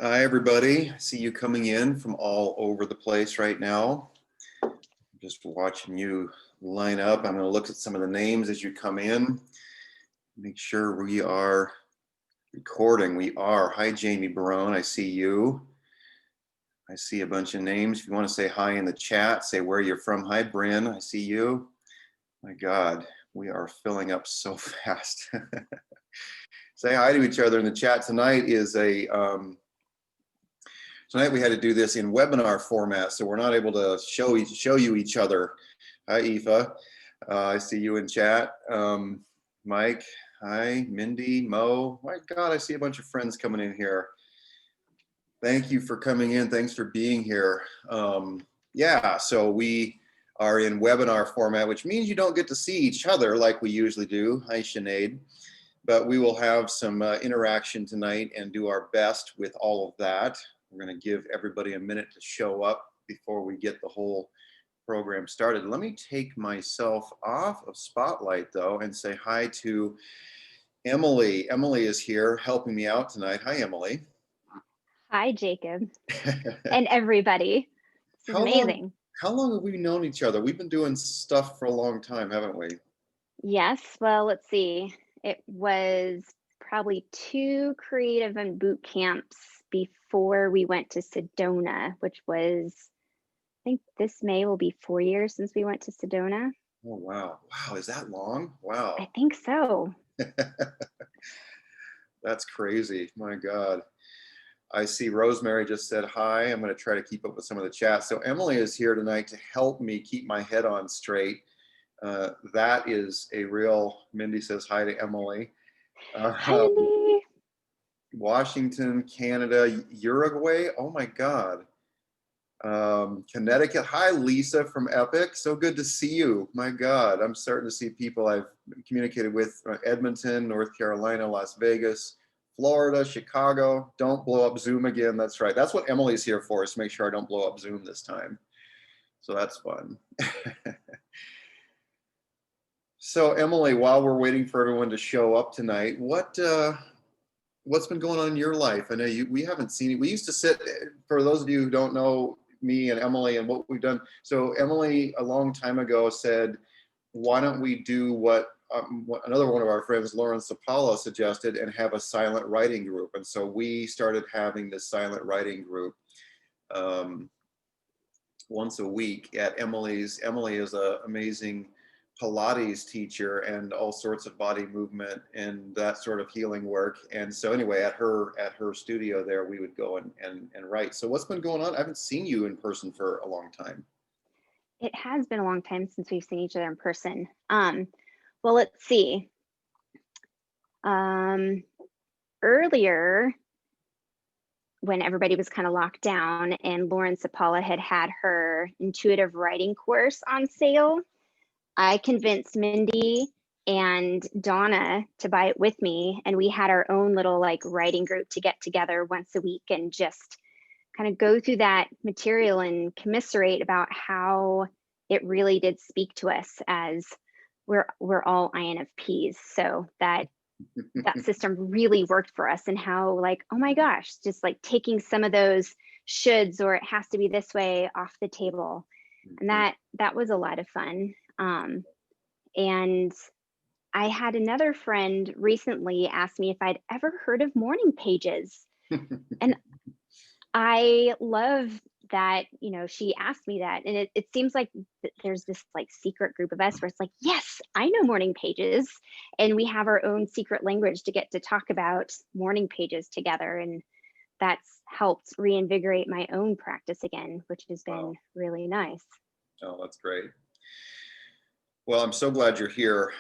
Hi, everybody. I see you coming in from all over the place right now. Just watching you line up. I'm going to look at some of the names as you come in. Make sure we are recording. We are. Hi, Jamie Barone. I see you. I see a bunch of names. If you want to say hi in the chat, say where you're from. Hi, Bryn. I see you. My God, we are filling up so fast. Say hi to each other in the chat. Tonight we had to do this in webinar format, so we're not able to show you each other. Hi, Aoife. I see you in chat. Mike, hi, Mindy, Mo. My God, I see a bunch of friends coming in here. Thank you for coming in. Thanks for being here. Yeah, so we are in webinar format, which means you don't get to see each other like we usually do. Hi, Sinead. But we will have some interaction tonight and do our best with all of that. We're going to give everybody a minute to show up before we get the whole program started. Let me take myself off of Spotlight, though, and say hi to Emily. Emily is here helping me out tonight. Hi, Emily. Hi, Jacob, and everybody. This is amazing. How long have we known each other? We've been doing stuff for a long time, haven't we? Yes, well, let's see. It was probably 2 creative and boot camps before we went to Sedona, which was, I think this May will be 4 years since we went to Sedona. Oh, wow. Wow, is that long? Wow. I think so. That's crazy. My God. I see Rosemary just said hi. I'm going to try to keep up with some of the chat. So Emily is here tonight to help me keep my head on straight. That is a real, Mindy says hi to Emily. Hi, Mindy. Washington, Canada, Uruguay. Oh my God. Connecticut. Hi, Lisa from Epic. So good to see you. My God, I'm starting to see people I've communicated with. Edmonton, North Carolina, Las Vegas, Florida, Chicago. Don't blow up Zoom again. That's right. That's what Emily's here for, is to make sure I don't blow up Zoom this time. So that's fun. So Emily, while we're waiting for everyone to show up tonight, what's been going on in your life? I know we haven't seen it. We used to sit, for those of you who don't know me and Emily and what we've done. So Emily, a long time ago, said, why don't we do what another one of our friends, Lauren Sapala, suggested, and have a silent writing group. And so we started having this silent writing group once a week at Emily's. Emily is an amazing Pilates teacher and all sorts of body movement and that sort of healing work. And so anyway, at her studio there, we would go and write. So what's been going on? I haven't seen you in person for a long time. It has been a long time since we've seen each other in person. Well, let's see. Earlier, when everybody was kind of locked down and Lauren Sapala had her intuitive writing course on sale, I convinced Mindy and Donna to buy it with me. And we had our own little like writing group to get together once a week and just kind of go through that material and commiserate about how it really did speak to us, as we're all INFPs. So that system really worked for us, and how like, oh my gosh, just like taking some of those shoulds or it has to be this way off the table. And that was a lot of fun. And I had another friend recently ask me if I'd ever heard of morning pages. And I love that, you know, she asked me that. And it seems like there's this like secret group of us where it's like, yes, I know morning pages. And we have our own secret language to get to talk about morning pages together. And that's helped reinvigorate my own practice again, which has been really nice. Oh, that's great. Well, I'm so glad you're here.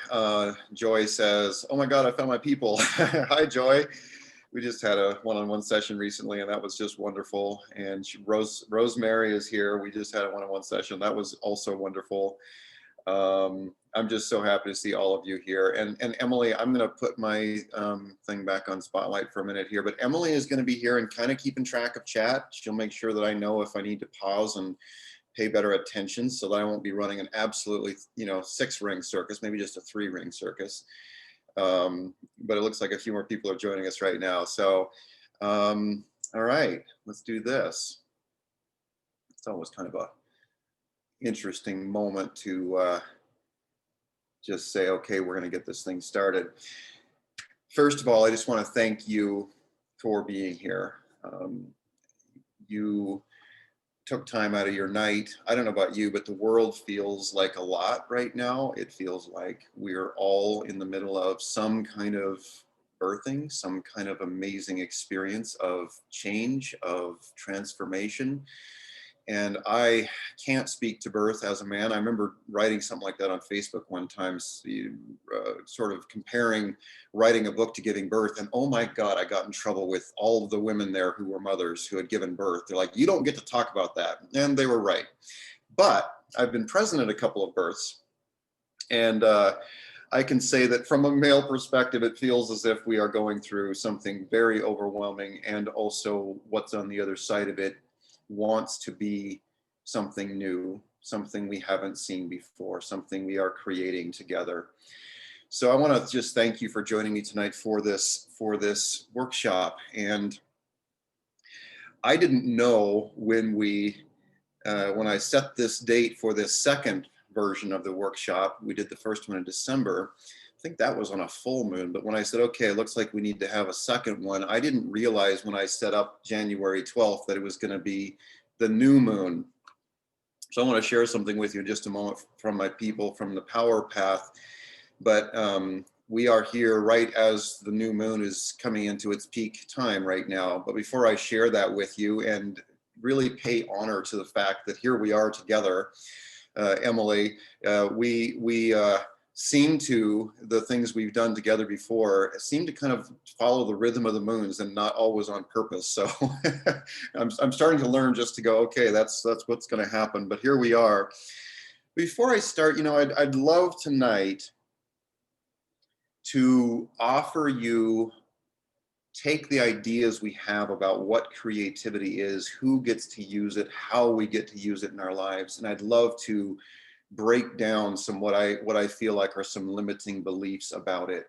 Joy says, oh my God, I found my people. Hi, Joy. We just had a one-on-one session recently, and that was just wonderful. And Rosemary is here. We just had a one-on-one session. That was also wonderful. I'm just so happy to see all of you here. And Emily, I'm going to put my thing back on Spotlight for a minute here. But Emily is going to be here and kind of keeping track of chat. She'll make sure that I know if I need to pause and pay better attention, so that I won't be running an absolutely, 6-ring circus, maybe just a 3-ring circus. But it looks like a few more people are joining us right now. So All right, let's do this. It's always kind of a interesting moment to just say, okay, we're going to get this thing started. First of all, I just want to thank you for being here. You took time out of your night. I don't know about you, but the world feels like a lot right now. It feels like we're all in the middle of some kind of birthing, some kind of amazing experience of change, of transformation. And I can't speak to birth as a man. I remember writing something like that on Facebook one time, sort of comparing writing a book to giving birth. And oh my God, I got in trouble with all of the women there who were mothers who had given birth. They're like, you don't get to talk about that. And they were right. But I've been present at a couple of births. And I can say that from a male perspective, it feels as if we are going through something very overwhelming. And also, what's on the other side of it wants to be something new, something we haven't seen before, something we are creating together. So I want to just thank you for joining me tonight for this workshop. And I didn't know when I set this date for this second version of the workshop, we did the first one in December. I think that was on a full moon, but when I said, okay, it looks like we need to have a second one, I didn't realize when I set up January 12th that it was going to be the new moon. So I want to share something with you in just a moment from my people from the Power Path. But we are here right as the new moon is coming into its peak time right now. But before I share that with you and really pay honor to the fact that here we are together, Emily, we seem to, the things we've done together before, seem to kind of follow the rhythm of the moons and not always on purpose. So I'm starting to learn just to go, okay, that's what's going to happen. But here we are. Before I start, I'd love tonight to offer you, take the ideas we have about what creativity is, who gets to use it, how we get to use it in our lives. And I'd love to break down some what I feel like are some limiting beliefs about it,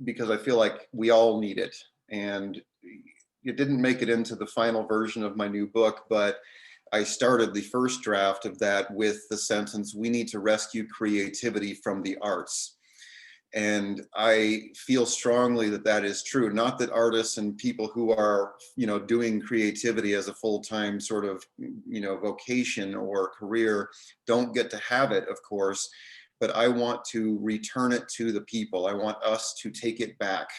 because I feel like we all need it. And it didn't make it into the final version of my new book, but I started the first draft of that with the sentence, "We need to rescue creativity from the arts." And I feel strongly that that is true. Not that artists and people who are, doing creativity as a full-time sort of, vocation or career don't get to have it, of course, but I want to return it to the people. I want us to take it back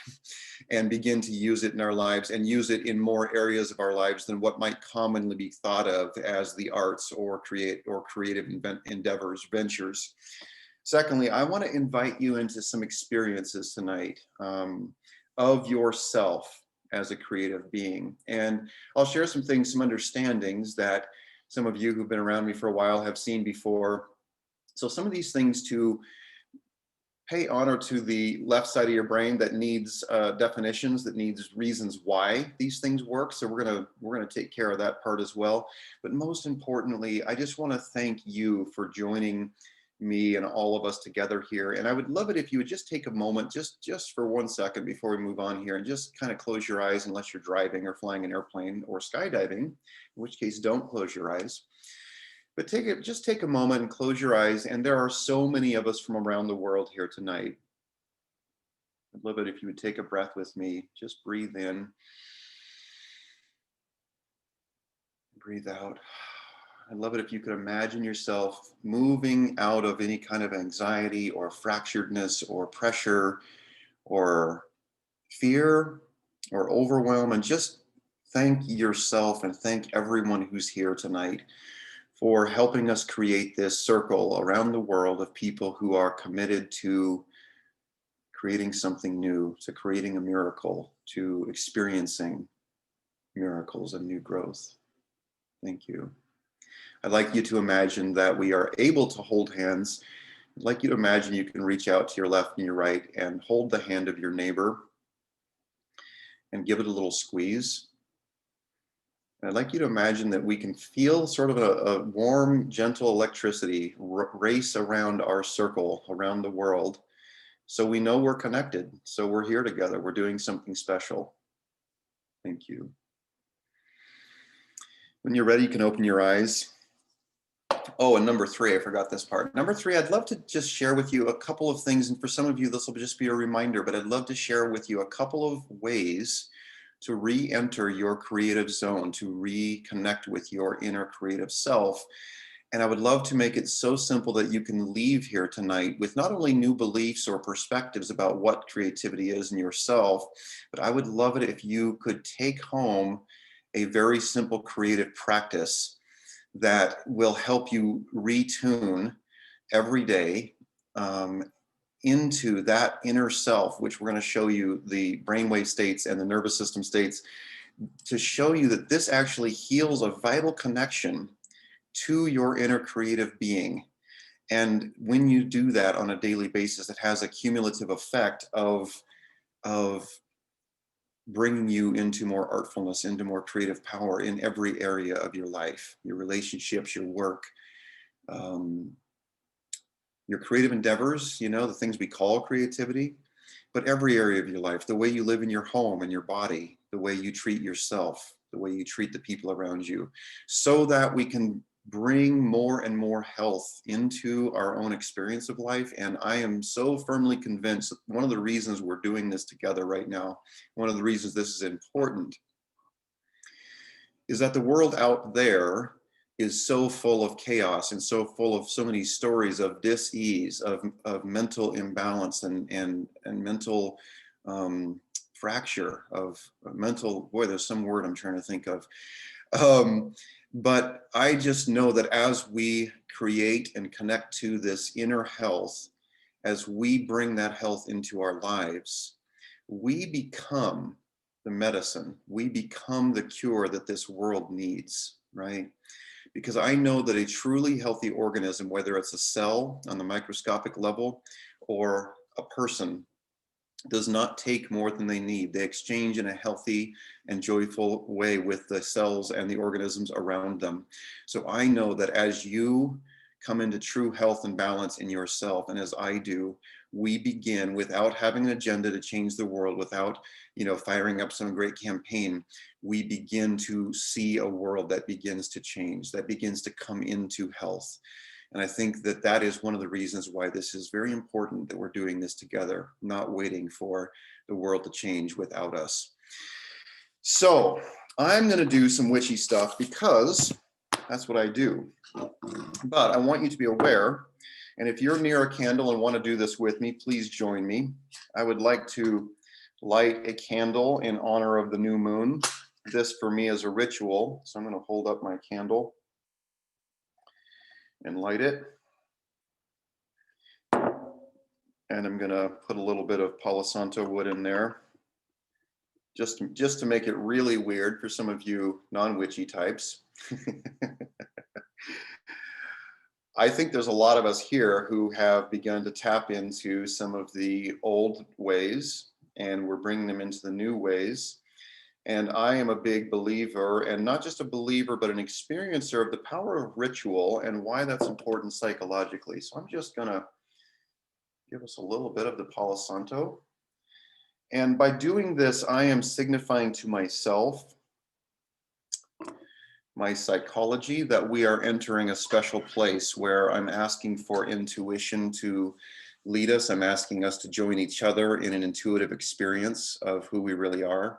and begin to use it in our lives and use it in more areas of our lives than what might commonly be thought of as the arts or creative endeavors, ventures. Secondly, I want to invite you into some experiences tonight of yourself as a creative being. And I'll share some things, some understandings that some of you who've been around me for a while have seen before. So some of these things to pay honor to the left side of your brain that needs definitions, that needs reasons why these things work. So we're gonna take care of that part as well. But most importantly, I just want to thank you for joining me and all of us together here. And I would love it if you would just take a moment, just for 1 second before we move on here, and just kind of close your eyes unless you're driving or flying an airplane or skydiving, in which case don't close your eyes. But just take a moment and close your eyes. And there are so many of us from around the world here tonight. I'd love it if you would take a breath with me. Just breathe in, breathe out. I'd love it if you could imagine yourself moving out of any kind of anxiety or fracturedness or pressure or fear or overwhelm, and just thank yourself and thank everyone who's here tonight for helping us create this circle around the world of people who are committed to creating something new, to creating a miracle, to experiencing miracles and new growth. Thank you. I'd like you to imagine that we are able to hold hands. I'd like you to imagine you can reach out to your left and your right and hold the hand of your neighbor and give it a little squeeze. And I'd like you to imagine that we can feel sort of a warm, gentle electricity race around our circle, around the world. So we know we're connected. So we're here together. We're doing something special. Thank you. When you're ready, you can open your eyes. Oh, and number 3, I forgot this part. Number 3, I'd love to just share with you a couple of things. And for some of you, this will just be a reminder, but I'd love to share with you a couple of ways to re-enter your creative zone, to reconnect with your inner creative self. And I would love to make it so simple that you can leave here tonight with not only new beliefs or perspectives about what creativity is in yourself, but I would love it if you could take home a very simple creative practice that will help you retune every day into that inner self, which we're going to show you the brainwave states and the nervous system states, to show you that this actually heals a vital connection to your inner creative being. And when you do that on a daily basis, it has a cumulative effect of bringing you into more artfulness, into more creative power in every area of your life, your relationships, your work, your creative endeavors, you know, the things we call creativity, but every area of your life, the way you live in your home and your body, the way you treat yourself, the way you treat the people around you, so that we can bring more and more health into our own experience of life. And I am so firmly convinced that one of the reasons we're doing this together right now, one of the reasons this is important, is that the world out there is so full of chaos and so full of so many stories of dis-ease, of mental imbalance and mental fracture, of mental, boy, there's some word I'm trying to think of. But I just know that as we create and connect to this inner health, as we bring that health into our lives, we become the medicine, we become the cure that this world needs, right? Because I know that a truly healthy organism, whether it's a cell on the microscopic level or a person, does not take more than they need. They exchange in a healthy and joyful way with the cells and the organisms around them. So I know that as you come into true health and balance in yourself, and as I do, we begin, without having an agenda to change the world, without, you know, firing up some great campaign, we begin to see a world that begins to change, that begins to come into health. And I think that that is one of the reasons why this is very important, that we're doing this together, not waiting for the world to change without us. So I'm going to do some witchy stuff because that's what I do. But I want you to be aware, and if you're near a candle and want to do this with me, please join me. I would like to light a candle in honor of the new moon. This for me is a ritual. So I'm going to hold up my candle and light it. And I'm going to put a little bit of Palo Santo wood in there, just to make it really weird for some of you non-witchy types. I think there's a lot of us here who have begun to tap into some of the old ways, and we're bringing them into the new ways. And I am a big believer, and not just a believer, but an experiencer of the power of ritual and why that's important psychologically. So I'm just going to give us a little bit of the Palo Santo. And by doing this, I am signifying to myself, my psychology, that we are entering a special place where I'm asking for intuition to lead us. I'm asking us to join each other in an intuitive experience of who we really are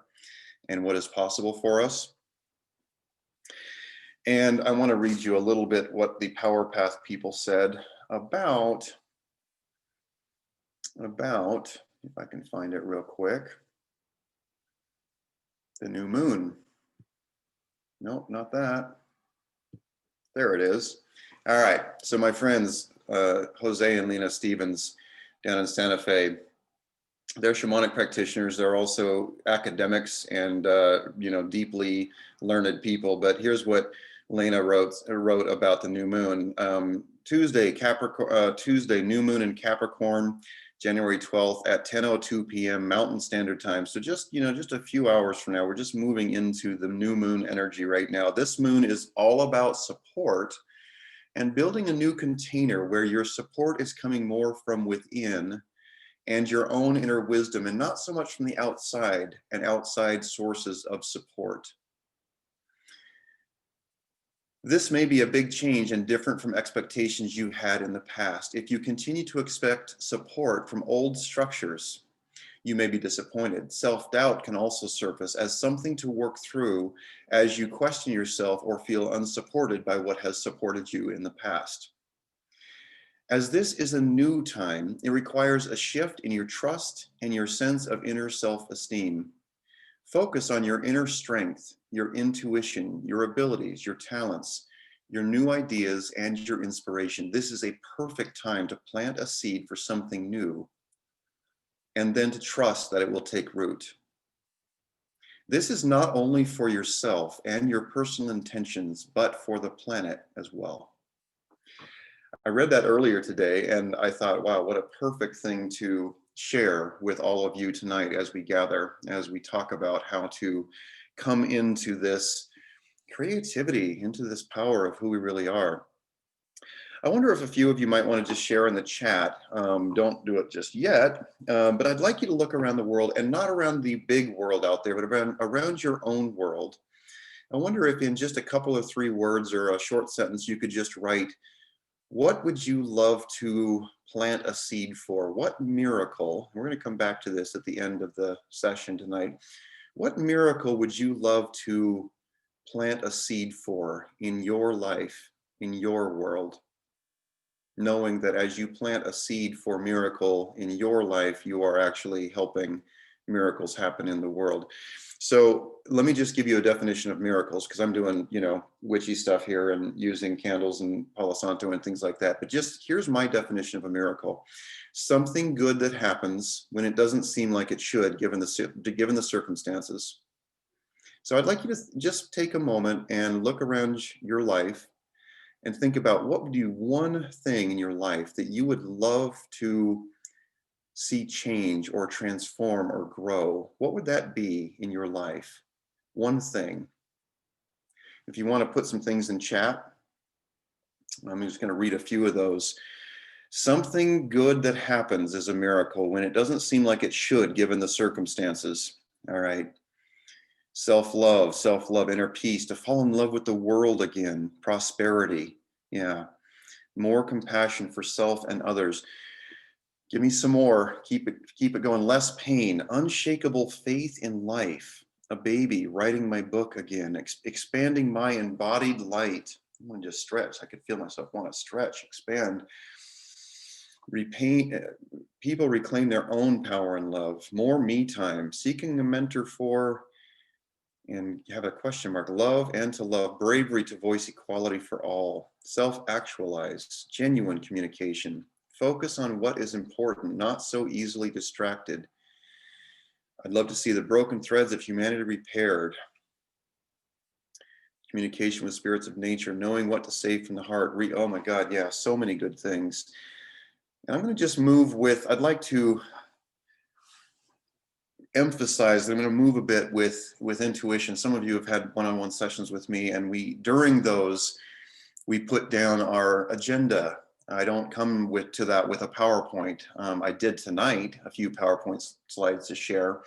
and what is possible for us. And I want to read you a little bit what the Power Path people said about, if I can find it real quick, the new moon. Nope, not that. There it is. All right, so my friends, Jose and Lena Stevens down in Santa Fe, they're shamanic practitioners. They're also academics and deeply learned people. But here's what Lena wrote about the new moon. Tuesday, new moon in Capricorn, January 12th at 10:02 p.m. Mountain Standard Time. So just a few hours from now, we're just moving into the new moon energy right now. This moon is all about support and building a new container where your support is coming more from within and your own inner wisdom, and not so much from the outside and outside sources of support. This may be a big change and different from expectations you had in the past. If you continue to expect support from old structures, you may be disappointed. Self-doubt can also surface as something to work through as you question yourself or feel unsupported by what has supported you in the past. As this is a new time, it requires a shift in your trust and your sense of inner self-esteem. Focus on your inner strength, your intuition, your abilities, your talents, your new ideas, and your inspiration. This is a perfect time to plant a seed for something new, and then to trust that it will take root. This is not only for yourself and your personal intentions, but for the planet as well. I read that earlier today and I thought, wow, what a perfect thing to share with all of you tonight as we gather, as we talk about how to come into this creativity, into this power of who we really are. I wonder if a few of you might want to just share in the chat. Don't do it just yet, but I'd like you to look around the world, and not around the big world out there, but around your own world. I wonder if in just a couple of 3 words or a short sentence, you could just write, what would you love to plant a seed for? What miracle, we're going to come back to this at the end of the session tonight. What miracle would you love to plant a seed for in your life, in your world? Knowing that as you plant a seed for miracle in your life, you are actually helping miracles happen in the world. So let me just give you a definition of miracles, because I'm doing, witchy stuff here and using candles and Palo Santo and things like that. But just here's my definition of a miracle. Something good that happens when it doesn't seem like it should, given the circumstances. So I'd like you to just take a moment and look around your life and think about, what would be one thing in your life that you would love to see change or transform or grow? What would that be in your life? One thing. If you want to put some things in chat, I'm just going to read a few of those. Something good that happens is a miracle when it doesn't seem like it should, given the circumstances. All right. Self-love, inner peace, to fall in love with the world again, prosperity. Yeah. More compassion for self and others. Give me some more. Keep it going. Less pain, unshakable faith in life. A baby, writing my book again, expanding my embodied light. I want to just stretch. I could feel myself want to stretch, expand. People reclaim their own power and love. More me time. Seeking a mentor for, and you have a question mark, love and to love. Bravery to voice equality for all. Self-actualize. Genuine communication. Focus on what is important, not so easily distracted. I'd love to see the broken threads of humanity repaired. Communication with spirits of nature, knowing what to say from the heart. Oh my God, yeah, so many good things. And I'm going to just move with, I'd like to emphasize that I'm going to move a bit with intuition. Some of you have had one-on-one sessions with me, and during those, we put down our agenda. I don't come to that with a PowerPoint. I did tonight, a few PowerPoint slides to share,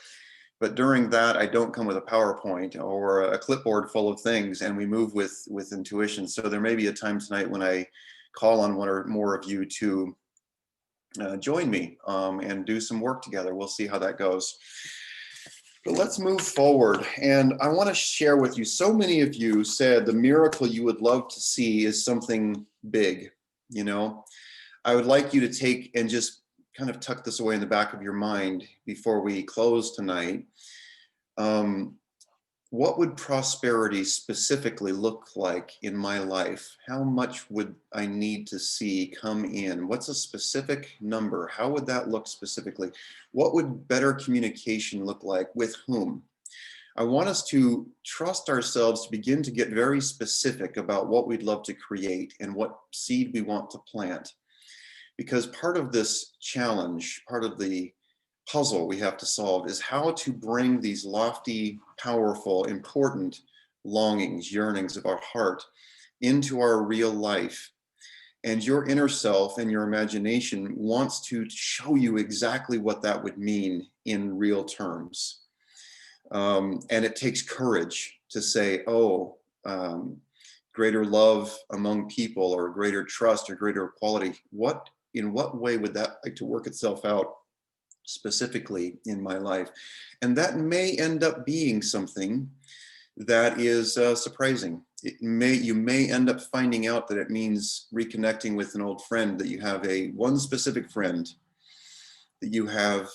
but during that, I don't come with a PowerPoint or a clipboard full of things, and we move with intuition. So there may be a time tonight when I call on one or more of you to join me and do some work together. We'll see how that goes. But let's move forward. And I want to share with you, so many of you said the miracle you would love to see is something big. I would like you to take and just kind of tuck this away in the back of your mind before we close tonight. What would prosperity specifically look like in my life? How much would I need to see come in? What's a specific number? How would that look specifically? What would better communication look like? With whom? I want us to trust ourselves to begin to get very specific about what we'd love to create and what seed we want to plant. Because part of this challenge, part of the puzzle we have to solve, is how to bring these lofty, powerful, important longings, yearnings of our heart into our real life. And your inner self and your imagination wants to show you exactly what that would mean in real terms. And it takes courage to say, oh, greater love among people, or greater trust, or greater equality. In what way would that like to work itself out specifically in my life? And that may end up being something that is surprising. You may end up finding out that it means reconnecting with an old friend, that you have one specific friend that you have,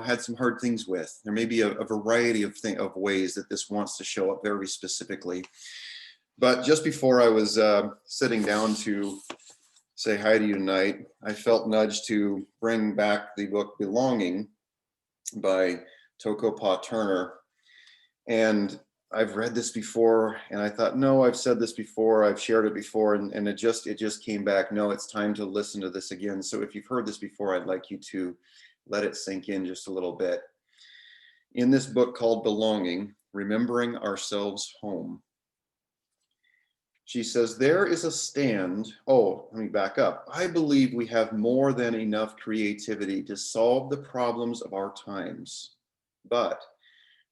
had some hard things with. There may be a variety of ways that this wants to show up very specifically. But just before I was sitting down to say hi to you tonight, I felt nudged to bring back the book Belonging by Toko-Pa Turner. And I've read this before, and I thought, no, I've said this before, I've shared it before, and it just came back. No, it's time to listen to this again. So if you've heard this before, I'd like you to let it sink in just a little bit. In this book called Belonging, Remembering Ourselves Home, she says, there is a stand. Oh, let me back up. I believe we have more than enough creativity to solve the problems of our times, but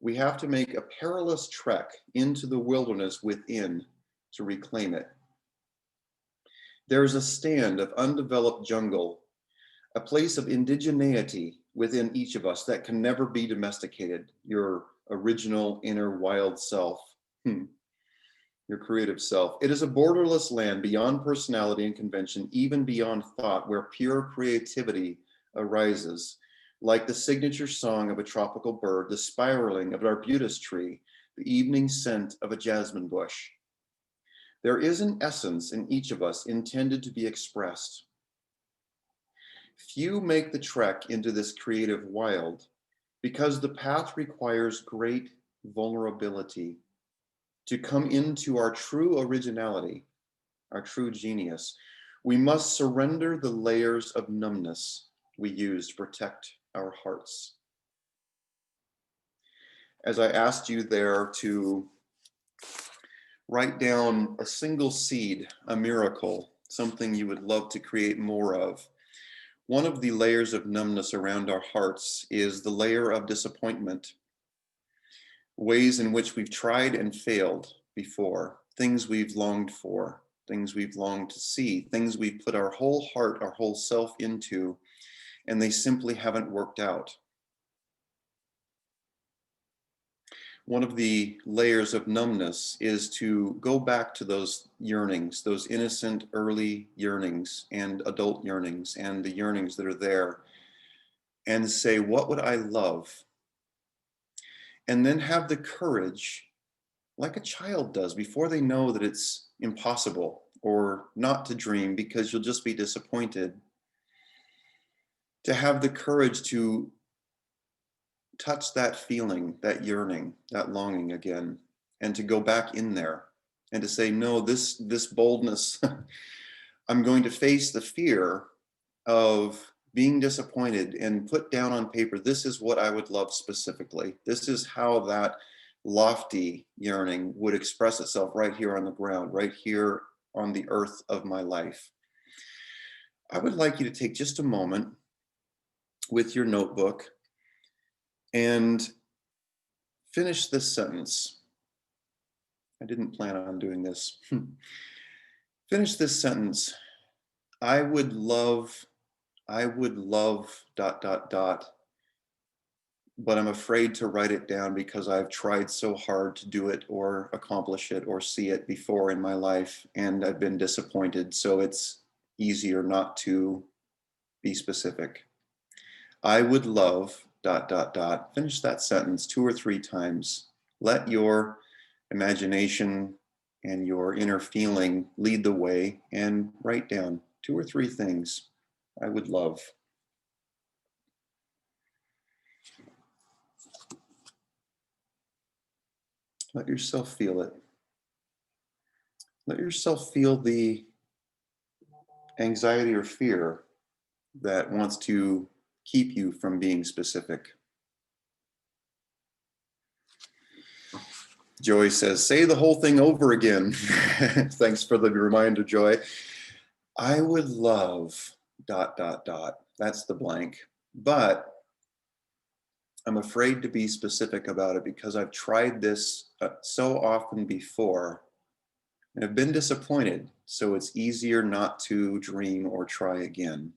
we have to make a perilous trek into the wilderness within to reclaim it. There is a stand of undeveloped jungle, a place of indigeneity within each of us that can never be domesticated, your original inner wild self, your creative self. It is a borderless land beyond personality and convention, even beyond thought, where pure creativity arises. Like the signature song of a tropical bird, the spiraling of an arbutus tree, the evening scent of a jasmine bush. There is an essence in each of us intended to be expressed. Few make the trek into this creative wild because the path requires great vulnerability. To come into our true originality, our true genius, we must surrender the layers of numbness we use to protect our hearts. As I asked you there to write down a single seed, a miracle, something you would love to create more of, one of the layers of numbness around our hearts is the layer of disappointment. Ways in which we've tried and failed before, things we've longed for, things we've longed to see, things we've put our whole heart, our whole self into, and they simply haven't worked out. One of the layers of numbness is to go back to those yearnings, those innocent early yearnings and adult yearnings and the yearnings that are there, and say, what would I love? And then have the courage, like a child does, before they know that it's impossible or not to dream because you'll just be disappointed, to have the courage to touch that feeling, that yearning, that longing again, and to go back in there and to say, no, this boldness, I'm going to face the fear of being disappointed and put down on paper, this is what I would love specifically. This is how that lofty yearning would express itself right here on the ground, right here on the earth of my life. I would like you to take just a moment with your notebook and finish this sentence. I didn't plan on doing this. Finish this sentence. I would love ... but I'm afraid to write it down because I've tried so hard to do it or accomplish it or see it before in my life, and I've been disappointed. So it's easier not to be specific. I would love ... Finish that sentence 2 or 3 times. Let your imagination and your inner feeling lead the way, and write down 2 or 3 things I would love. Let yourself feel it. Let yourself feel the anxiety or fear that wants to keep you from being specific. Joy says, say the whole thing over again. Thanks for the reminder, Joy. I would love ... That's the blank. But I'm afraid to be specific about it because I've tried this so often before and have been disappointed. So it's easier not to dream or try again.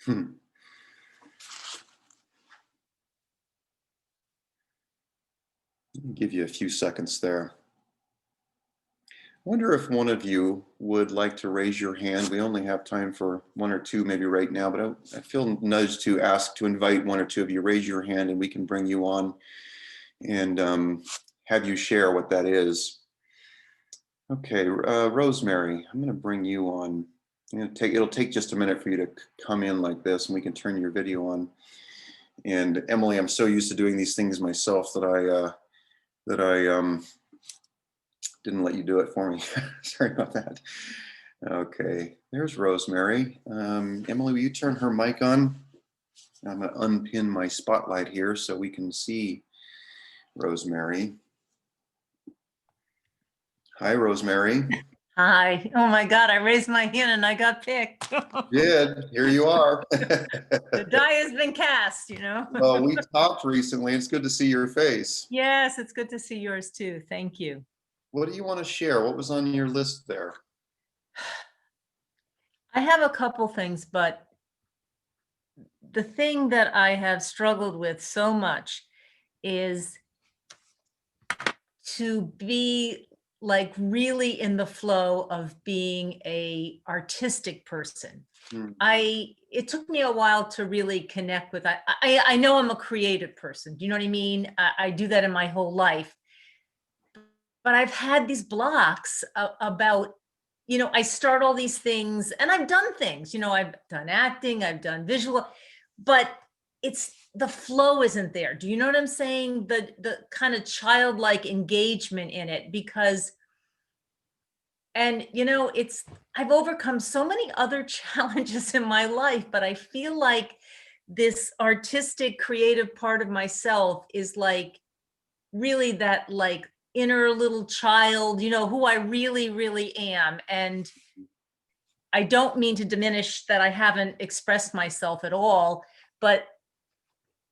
Hmm. Let me give you a few seconds there. I wonder if one of you would like to raise your hand. We only have time for one or two maybe right now, but I feel nudged to ask to invite one or two of you, raise your hand and we can bring you on and have you share what that is. Okay, Rosemary, I'm gonna bring you on. It'll take just a minute for you to come in like this and we can turn your video on. And Emily, I'm so used to doing these things myself that I didn't let you do it for me. Sorry about that. Okay, there's Rosemary. Emily, will you turn her mic on? I'm gonna unpin my spotlight here so we can see Rosemary. Hi, Rosemary. Hi. Oh my God, I raised my hand and I got picked. Good, here you are. The die has been cast, you know? Well, we talked recently. It's good to see your face. Yes, it's good to see yours too. Thank you. What do you want to share? What was on your list there? I have a couple things, but the thing that I have struggled with so much is to be like really in the flow of being a artistic person. Hmm. It took me a while to really connect with, I know I'm a creative person. Do you know what I mean? I do that in my whole life. But I've had these blocks about, I start all these things and I've done things, I've done acting, I've done visual, but the flow isn't there. Do you know what I'm saying? The kind of childlike engagement in it, because I've overcome so many other challenges in my life, but I feel like this artistic, creative part of myself is like really that like inner little child, who I really, really am. And I don't mean to diminish that I haven't expressed myself at all, but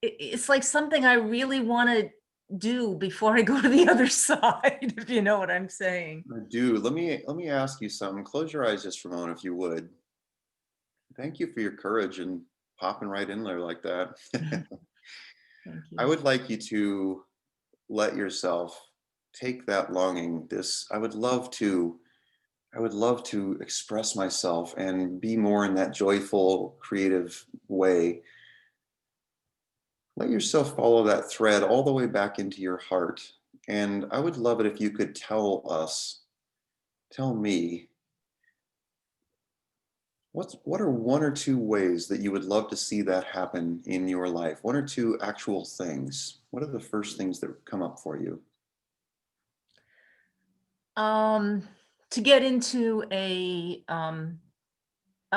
it's like something I really want to do before I go to the other side, if you know what I'm saying. I do. Let me ask you something. Close your eyes just for a moment, if you would. Thank you for your courage and popping right in there like that. Thank I you. would like you to let yourself take that longing. I would love to express myself and be more in that joyful, creative way. Let yourself follow that thread all the way back into your heart. And I would love it if you could tell me, what are one or two ways that you would love to see that happen in your life? One or two actual things. What are the first things that come up for you? To get into a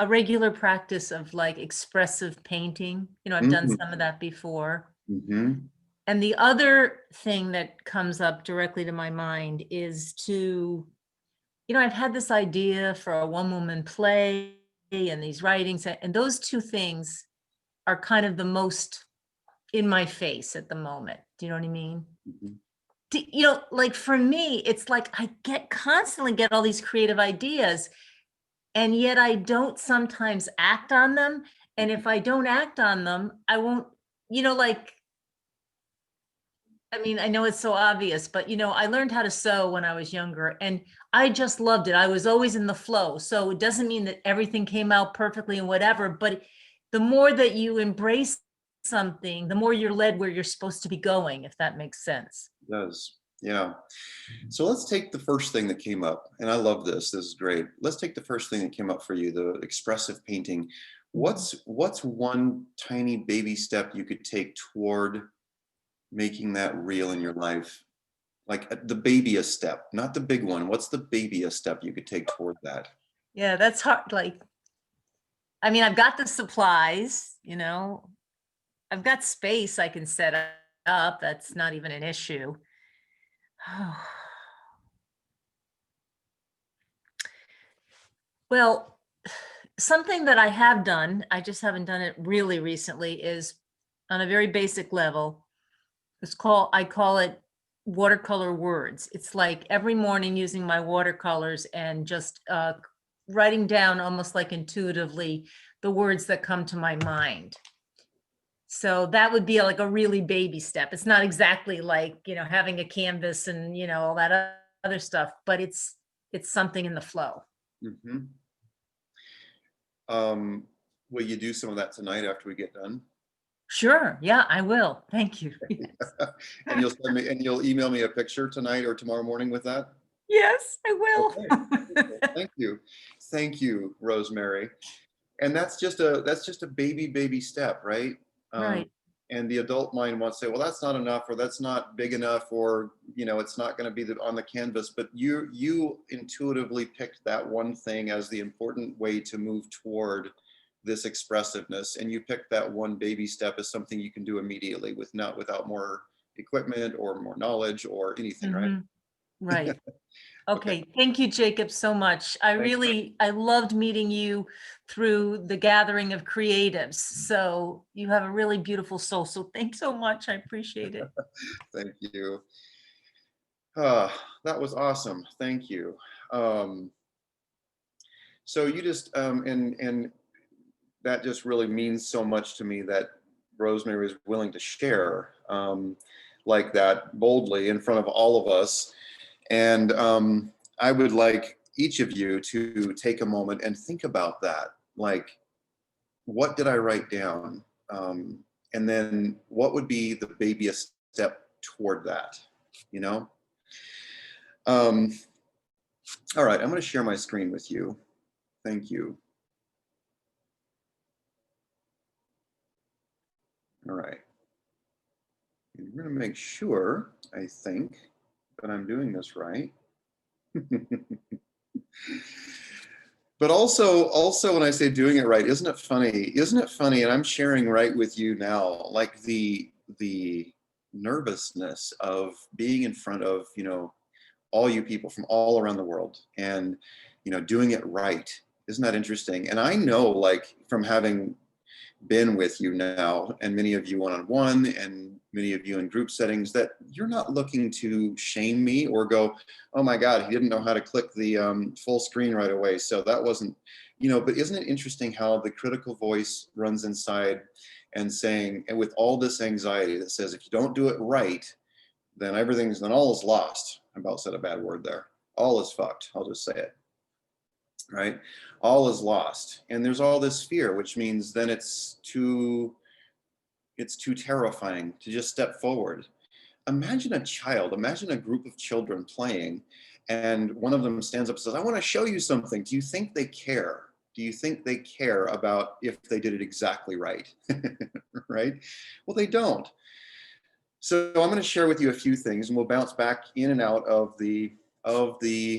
regular practice of like expressive painting. I've done some of that before. Mm-hmm. And the other thing that comes up directly to my mind is to, I've had this idea for a one-woman play and these writings, and those two things are kind of the most in my face at the moment. Do you know what I mean? Mm-hmm. Like for me, it's like I constantly get all these creative ideas, and yet I don't sometimes act on them. And if I don't act on them, I won't, I know it's so obvious, but I learned how to sew when I was younger and I just loved it. I was always in the flow. So it doesn't mean that everything came out perfectly and whatever, but the more that you embrace something, the more you're led where you're supposed to be going, if that makes sense. It does. Yeah. So let's take the first thing that came up. And I love this. This is great. Let's take the first thing that came up for you, the expressive painting. What's one tiny baby step you could take toward making that real in your life? Like the babyest step, not the big one. What's the babyest step you could take toward that? Yeah, that's hard. I've got the supplies, I've got space I can set up. That's not even an issue. Well, something that I have done, I just haven't done it really recently, is on a very basic level. I call it watercolor words. It's like every morning using my watercolors and just writing down almost like intuitively the words that come to my mind. So that would be like a really baby step. It's not exactly like, having a canvas and, all that other stuff, but it's something in the flow. Mhm. Will you do some of that tonight after we get done? Sure. Yeah, I will. Thank you. And you'll email me a picture tonight or tomorrow morning with that? Yes, I Okay. will. Thank you. Thank you, Rosemary. And that's just a baby step, right? Right. And the adult mind wants to say, well, that's not enough, or that's not big enough, or it's not going to be on the canvas. But you intuitively picked that one thing as the important way to move toward this expressiveness, and you picked that one baby step as something you can do immediately without more equipment or more knowledge or anything, right? Mhm. Right. Okay. Okay. Thank you, Jacob, so much. I loved meeting you through the gathering of creatives. So you have a really beautiful soul. So thanks so much. I appreciate it. Thank you. That was awesome. Thank you. Um, so you just and that just really means so much to me that Rosemary was willing to share like that boldly in front of all of us. And I would like each of you to take a moment and think about that. Like, what did I write down? And then what would be the babyest step toward that? You know? Um, all right, I'm going to share my screen with you. Thank you. All right. And we're going to make sure, I think, that I'm doing this right. But also when I say doing it right, isn't it funny? Isn't it funny? And I'm sharing right with you now, like the nervousness of being in front of, all you people from all around the world and, doing it right. Isn't that interesting? And I know, like, from having been with you now, and many of you one-on-one and many of you in group settings, that you're not looking to shame me or go, oh my God, he didn't know how to click the full screen right away. So that wasn't, but isn't it interesting how the critical voice runs inside and saying, and with all this anxiety that says, if you don't do it right, then all is lost. I about said a bad word there. All is fucked. I'll just say it. Right? All is lost. And there's all this fear, which means then it's too terrifying to just step forward. Imagine a group of children playing, and one of them stands up and says, I want to show you something. Do you think they care? Do you think they care about if they did it exactly right? Right? Well, they don't. So I'm going to share with you a few things, and we'll bounce back in and out of the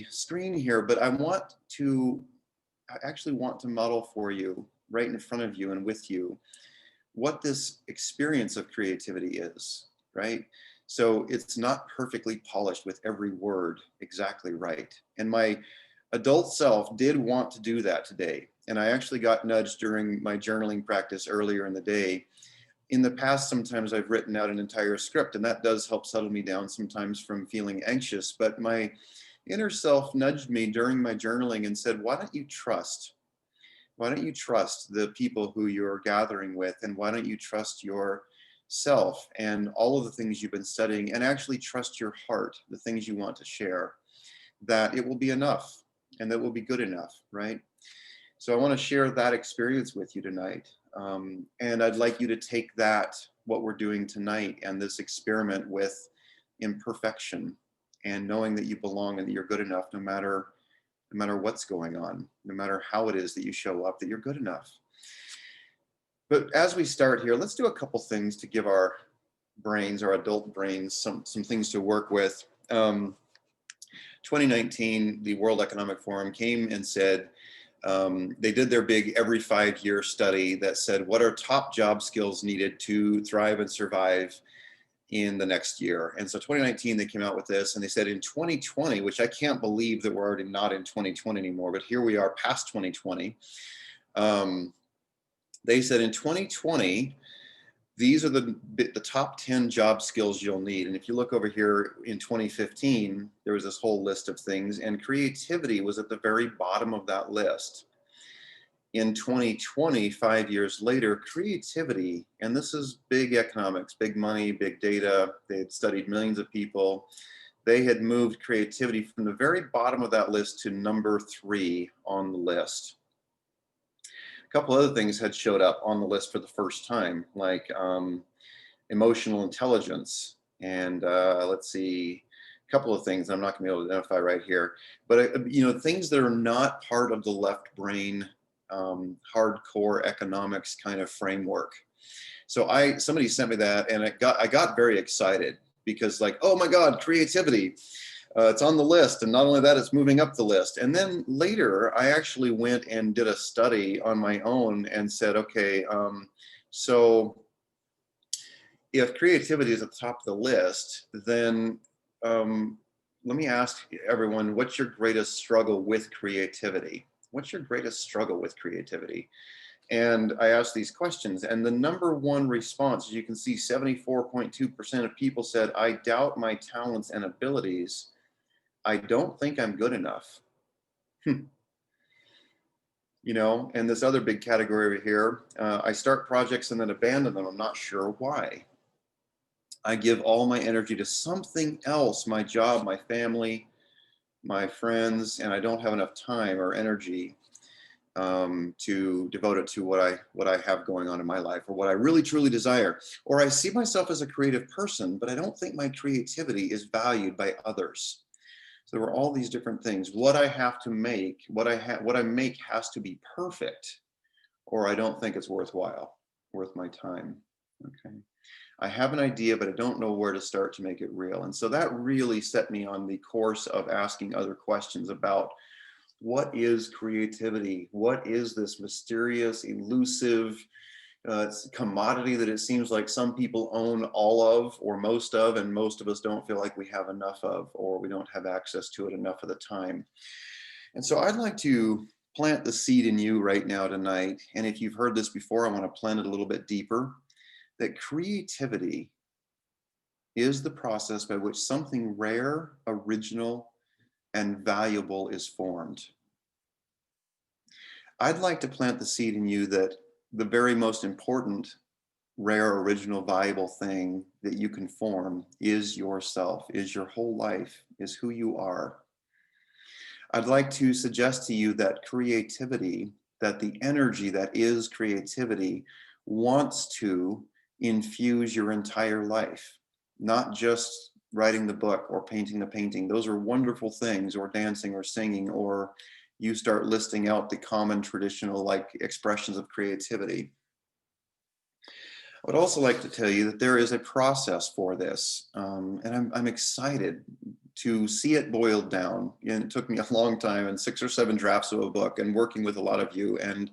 screen here, but I actually want to model for you right in front of you and with you what this experience of creativity is, right? So it's not perfectly polished with every word exactly right. And my adult self did want to do that today. And I actually got nudged during my journaling practice earlier in the day. In the past, sometimes I've written out an entire script, and that does help settle me down sometimes from feeling anxious. But my inner self nudged me during my journaling and said, why don't you trust the people who you're gathering with, and why don't you trust yourself and all of the things you've been studying, and actually trust your heart, the things you want to share, that it will be enough and that will be good enough, right? So I want to share that experience with you tonight. And I'd like you to take what we're doing tonight, and this experiment with imperfection, and knowing that you belong and that you're good enough no matter what's going on, no matter how it is that you show up, that you're good enough. But as we start here, let's do a couple things to give our adult brains, some things to work with. 2019, the World Economic Forum came and said, they did their big every 5-year study that said, what are top job skills needed to thrive and survive in the next year. And so 2019, they came out with this and they said in 2020, which I can't believe that we're already not in 2020 anymore, but here we are past 2020. They said in 2020, these are the top 10 job skills you'll need. And if you look over here in 2015, there was this whole list of things, and creativity was at the very bottom of that list. In 2020, 5 years later, creativity, and this is big economics, big money, big data, they had studied millions of people. They had moved creativity from the very bottom of that list to number 3 on the list. A couple other things had showed up on the list for the first time, like emotional intelligence, and let's see, a couple of things I'm not going to be able to identify right here, but you know, things that are not part of the left brain hardcore economics kind of framework. So somebody sent me that, and I got very excited because, like, oh my God, creativity. It's on the list, and not only that, it's moving up the list. And then later, I actually went and did a study on my own and said, okay, so if creativity is at the top of the list, then let me ask everyone, what's your greatest struggle with creativity? What's your greatest struggle with creativity? And I asked these questions, and the number one response, as you can see, 74.2% of people said, I doubt my talents and abilities. I don't think I'm good enough. You know, and this other big category over here, I start projects and then abandon them. I'm not sure why. I give all my energy to something else, my job, my family, my friends, and I don't have enough time or energy to devote it to what I have going on in my life, or what I really truly desire. Or I see myself as a creative person, but I don't think my creativity is valued by others. So there were all these different things. What I have to make, what I make has to be perfect, or I don't think it's worth my time. Okay. I have an idea, but I don't know where to start to make it real. And so that really set me on the course of asking other questions about what is creativity? What is this mysterious, elusive commodity that it seems like some people own all of or most of, and most of us don't feel like we have enough of, or we don't have access to it enough of the time. And so I'd like to plant the seed in you right now tonight. And if you've heard this before, I want to plant it a little bit deeper, that creativity is the process by which something rare, original, and valuable is formed. I'd like to plant the seed in you that the very most important, rare, original, valuable thing that you can form is yourself, is your whole life, is who you are. I'd like to suggest to you that creativity, that the energy that is creativity, wants to infuse your entire life, not just writing the book or painting the painting. Those are wonderful things, or dancing or singing, or you start listing out the common traditional like expressions of creativity. I would also like to tell you that there is a process for this, and I'm excited to see it boiled down. And it took me a long time, and 6 or 7 drafts of a book, and working with a lot of you, and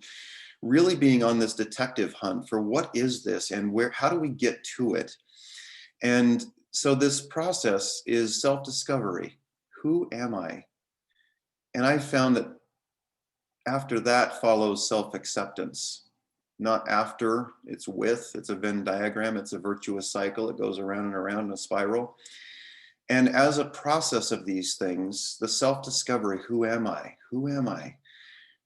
really being on this detective hunt for what is this, and how do we get to it? And so this process is self-discovery. Who am I? And I found that after that follows self-acceptance. Not after, it's with. It's a Venn diagram. It's a virtuous cycle. It goes around and around in a spiral. And as a process of these things, the self-discovery, who am I? Who am I?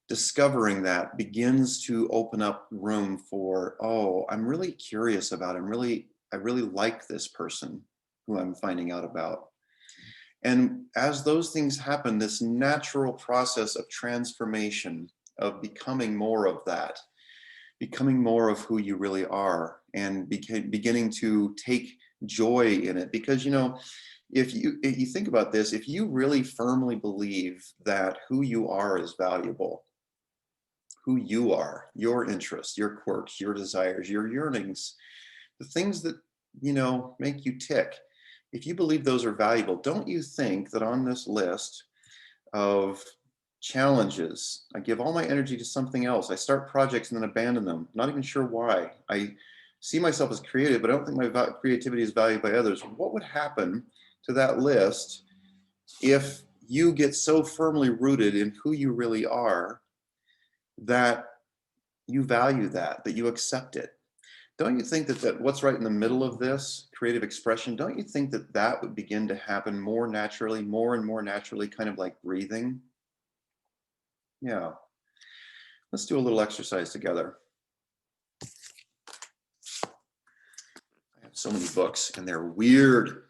Discovering that begins to open up room for, oh, I'm really curious about, I really like this person who I'm finding out about. And as those things happen, this natural process of transformation, of becoming more of that, becoming more of who you really are, and beginning to take joy in it. Because, you know, if you think about this, if you really firmly believe that who you are is valuable, who you are, your interests, your quirks, your desires, your yearnings, the things that, you know, make you tick, if you believe those are valuable, don't you think that on this list of challenges, I give all my energy to something else, I start projects and then abandon them, not even sure why, I see myself as creative, but I don't think my creativity is valued by others. What would happen to that list if you get so firmly rooted in who you really are that you value that you accept it? Don't you think that what's right in the middle of this creative expression, don't you think that that would begin to happen more naturally, more and more naturally, kind of like breathing? Yeah. Let's do a little exercise together. I have so many books and they're weird.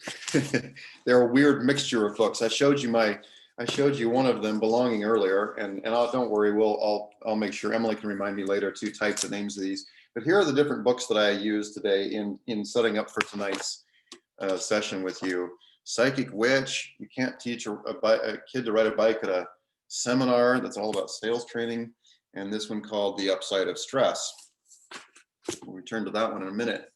They're a weird mixture of books. I showed you one of them, Belonging, earlier, and don't worry, I'll make sure Emily can remind me later to type the names of these. But here are the different books that I used today in setting up for tonight's session with you. Psychic Witch, you can't teach a kid to ride a bike at a seminar. That's all about sales training. And this one called The Upside of Stress. We'll return to that one in a minute.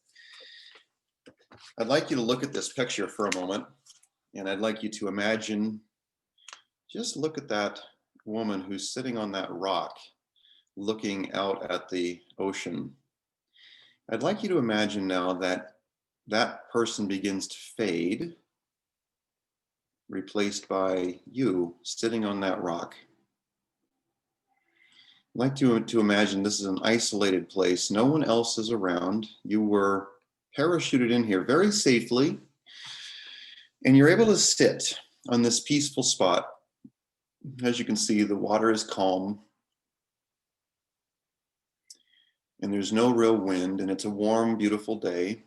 I'd like you to look at this picture for a moment, and I'd like you to imagine, just look at that woman who's sitting on that rock, looking out at the ocean. I'd like you to imagine now that that person begins to fade, replaced by you sitting on that rock. I'd like to imagine this is an isolated place. No one else is around. You were parachuted in here very safely, and you're able to sit on this peaceful spot. As you can see, the water is calm, and there's no real wind, and it's a warm, beautiful day.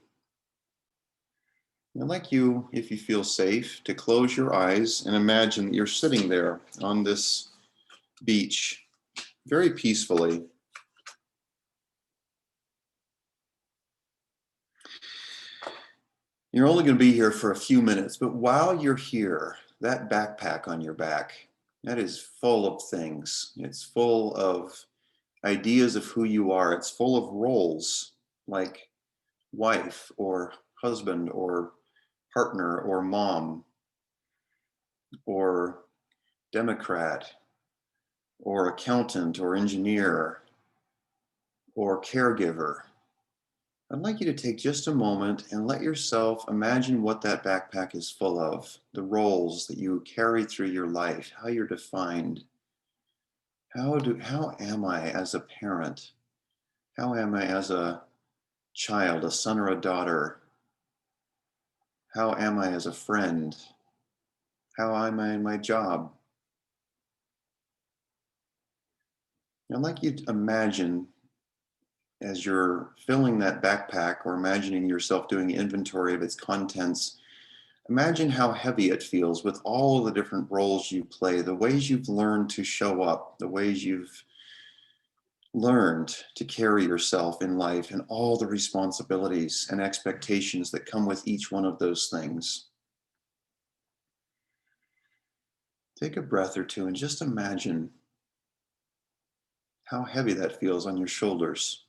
I'd like you, if you feel safe, to close your eyes and imagine that you're sitting there on this beach very peacefully. You're only going to be here for a few minutes, but while you're here, that backpack on your back, that is full of things. It's full of ideas of who you are. It's full of roles like wife or husband or partner or mom or Democrat or accountant or engineer or caregiver. I'd like you to take just a moment and let yourself imagine what that backpack is full of, the roles that you carry through your life, how you're defined. How am I as a parent? How am I as a child, a son or a daughter? How am I as a friend? How am I in my job? I'd like you to imagine, as you're filling that backpack or imagining yourself doing inventory of its contents, imagine how heavy it feels with all the different roles you play, the ways you've learned to show up, the ways you've learned to carry yourself in life, and all the responsibilities and expectations that come with each one of those things. Take a breath or two and just imagine how heavy that feels on your shoulders.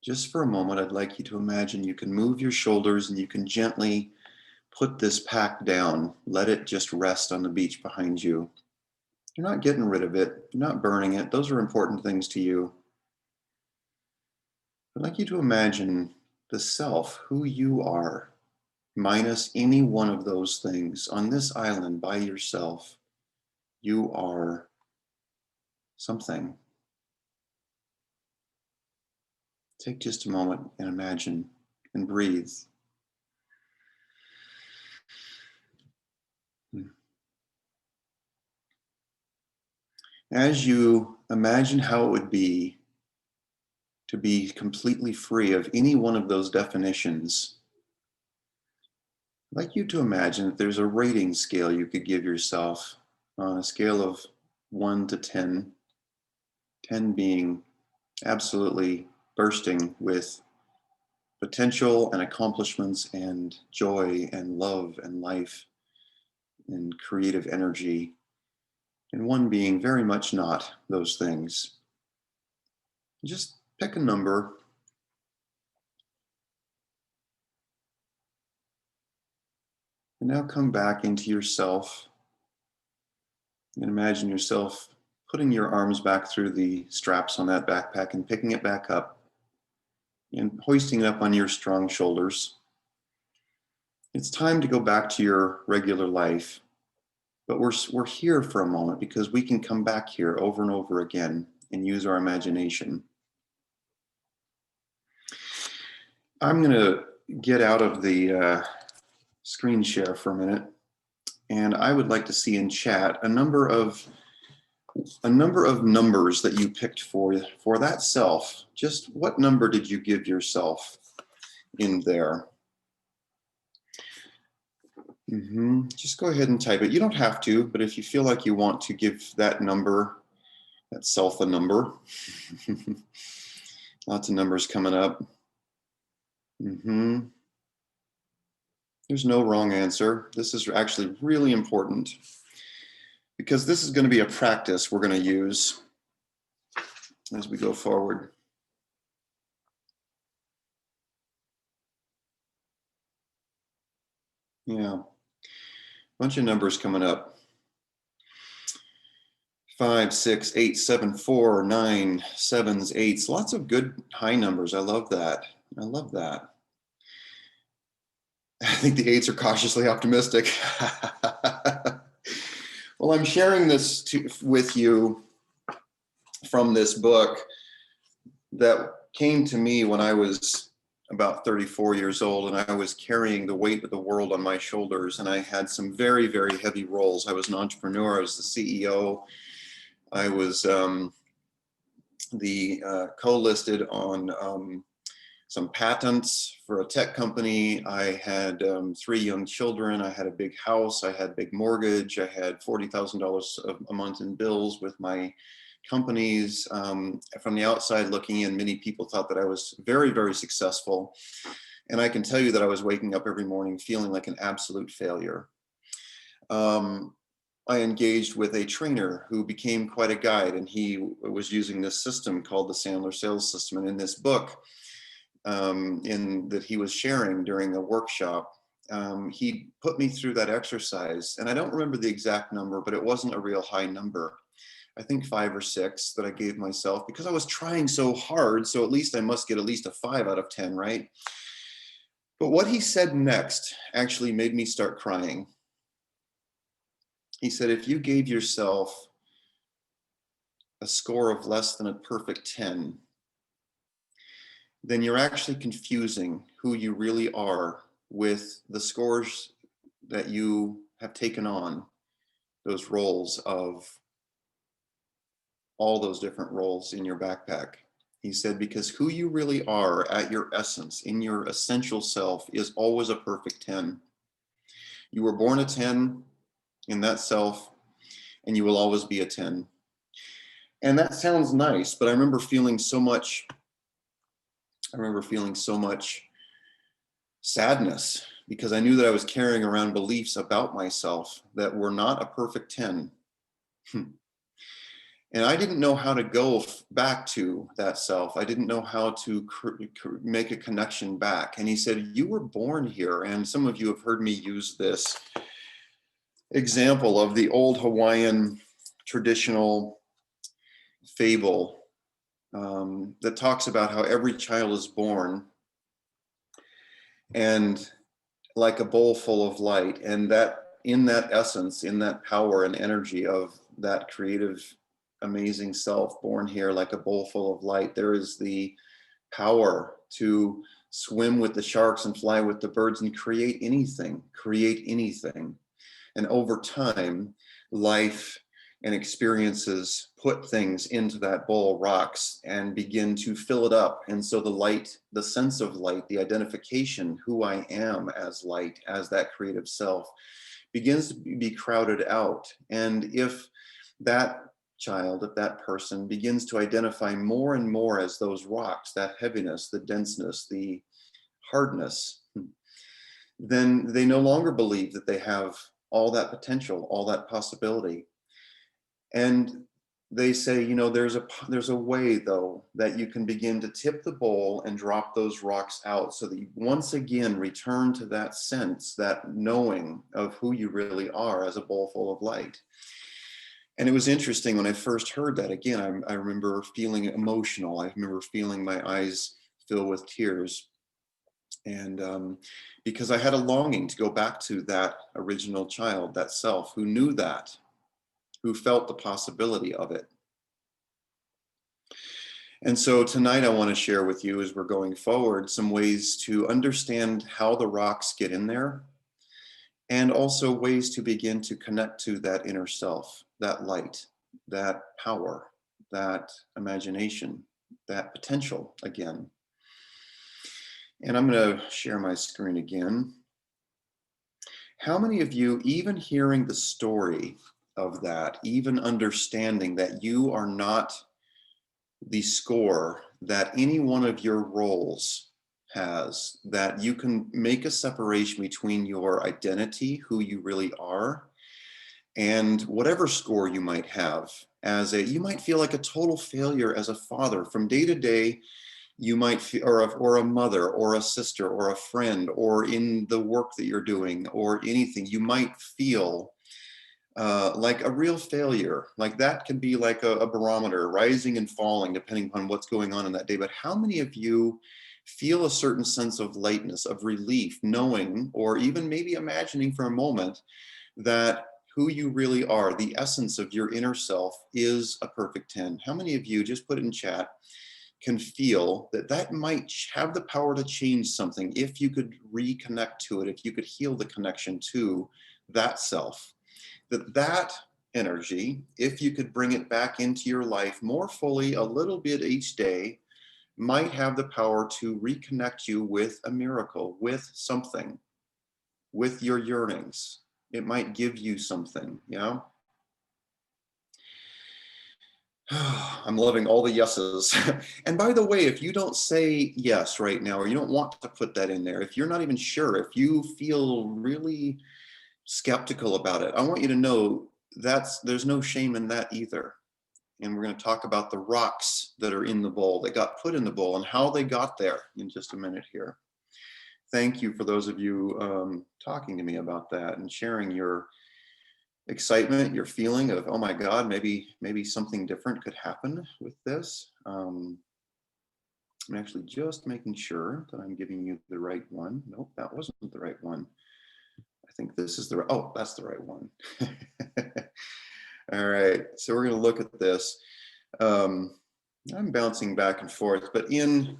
Just for a moment, I'd like you to imagine you can move your shoulders and you can gently put this pack down. Let it just rest on the beach behind you. You're not getting rid of it. You're not burning it. Those are important things to you. I'd like you to imagine the self, who you are, minus any one of those things. On this island by yourself, you are something. Take just a moment and imagine and breathe. As you imagine how it would be to be completely free of any one of those definitions, I'd like you to imagine that there's a rating scale you could give yourself on a scale of 1 to 10, 10 being absolutely bursting with potential and accomplishments and joy and love and life and creative energy, and 1 being very much not those things. Just pick a number. And now come back into yourself and imagine yourself putting your arms back through the straps on that backpack and picking it back up. and hoisting it up on your strong shoulders. It's time to go back to your regular life. But we're here for a moment because we can come back here over and over again and use our imagination. I'm going to get out of the screen share for a minute, and I would like to see in chat a number of numbers that you picked for that self. Just what number did you give yourself in there? Just go ahead and type it. You don't have to, but if you feel like you want to give that number, that self a number. Lots of numbers coming up. There's no wrong answer. This is actually really important because this is going to be a practice we're going to use as we go forward. Yeah. Bunch of numbers coming up. 5, 6, 8, 7, 4, 9, 7s, 8s. Lots of good high numbers. I love that. I love that. I think the 8s are cautiously optimistic. Well, I'm sharing this with you from this book that came to me when I was about 34 years old, and I was carrying the weight of the world on my shoulders, and I had some very, very heavy roles. I was an entrepreneur. I was the CEO. I was co-listed on some patents for a tech company. I had 3 young children. I had a big house. I had a big mortgage. I had $40,000 a month in bills with my companies. From the outside looking in, many people thought that I was very, very successful. And I can tell you that I was waking up every morning feeling like an absolute failure. I engaged with a trainer who became quite a guide, and he was using this system called the Sandler Sales System. And in this book that he was sharing during the workshop, he put me through that exercise. And I don't remember the exact number, but it wasn't a real high number. I think 5 or 6 that I gave myself because I was trying so hard. So at least I must get at least a 5 out of 10, right? But what he said next actually made me start crying. He said, if you gave yourself a score of less than a perfect 10, then you're actually confusing who you really are with the scores that you have taken on, those roles of all those different roles in your backpack. He said, because who you really are at your essence, in your essential self, is always a perfect 10. You were born a 10 in that self, and you will always be a 10. And that sounds nice, but I remember feeling so much sadness because I knew that I was carrying around beliefs about myself that were not a perfect 10. And I didn't know how to go back to that self. I didn't know how to make a connection back. And he said, you were born here. And some of you have heard me use this example of the old Hawaiian traditional fable that talks about how every child is born and like a bowl full of light. And that in that essence, in that power and energy of that creative amazing self born here like a bowl full of light, there is the power to swim with the sharks and fly with the birds and create anything. And over time, life and experiences put things into that bowl, rocks, and begin to fill it up. And so the light, the sense of light, the identification, who I am as light, as that creative self, begins to be crowded out. And if that child, if that person begins to identify more and more as those rocks, that heaviness, the denseness, the hardness, then they no longer believe that they have all that potential, all that possibility. And they say, you know, there's a way though that you can begin to tip the bowl and drop those rocks out so that you once again return to that sense, that knowing of who you really are as a bowl full of light. And it was interesting when I first heard that. Again, I remember feeling emotional. I remember feeling my eyes fill with tears. And because I had a longing to go back to that original child, that self who knew that, who felt the possibility of it. And so tonight I want to share with you, as we're going forward, some ways to understand how the rocks get in there, and also ways to begin to connect to that inner self, that light, that power, that imagination, that potential again. And I'm going to share my screen again. How many of you, even hearing the story of that, even understanding that you are not the score that any one of your roles has, that you can make a separation between your identity, who you really are, and whatever score you might have you might feel like a total failure as a father from day to day. You might feel, or a mother, or a sister, or a friend, or in the work that you're doing, or anything, you might feel like a real failure. Like that can be like a barometer, rising and falling, depending upon what's going on in that day. But how many of you feel a certain sense of lightness, of relief, knowing, or even maybe imagining for a moment, that who you really are, the essence of your inner self, is a perfect 10? How many of you, just put it in chat, can feel that that might have the power to change something if you could reconnect to it, if you could heal the connection to that self? That energy, if you could bring it back into your life more fully a little bit each day, might have the power to reconnect you with a miracle, with something, with your yearnings. It might give you something, yeah? I'm loving all the yeses. And by the way, if you don't say yes right now, or you don't want to put that in there, if you're not even sure, if you feel really skeptical about it, I want you to know there's no shame in that either. And we're going to talk about the rocks that are in the bowl, that got put in the bowl, and how they got there in just a minute here. Thank you for those of you talking to me about that and sharing your excitement, your feeling of, oh my God, maybe something different could happen with this. I'm actually just making sure that I'm giving you the right one. Nope, that wasn't the right one. I think this is oh, that's the right one. All right, so we're going to look at this. I'm bouncing back and forth, but in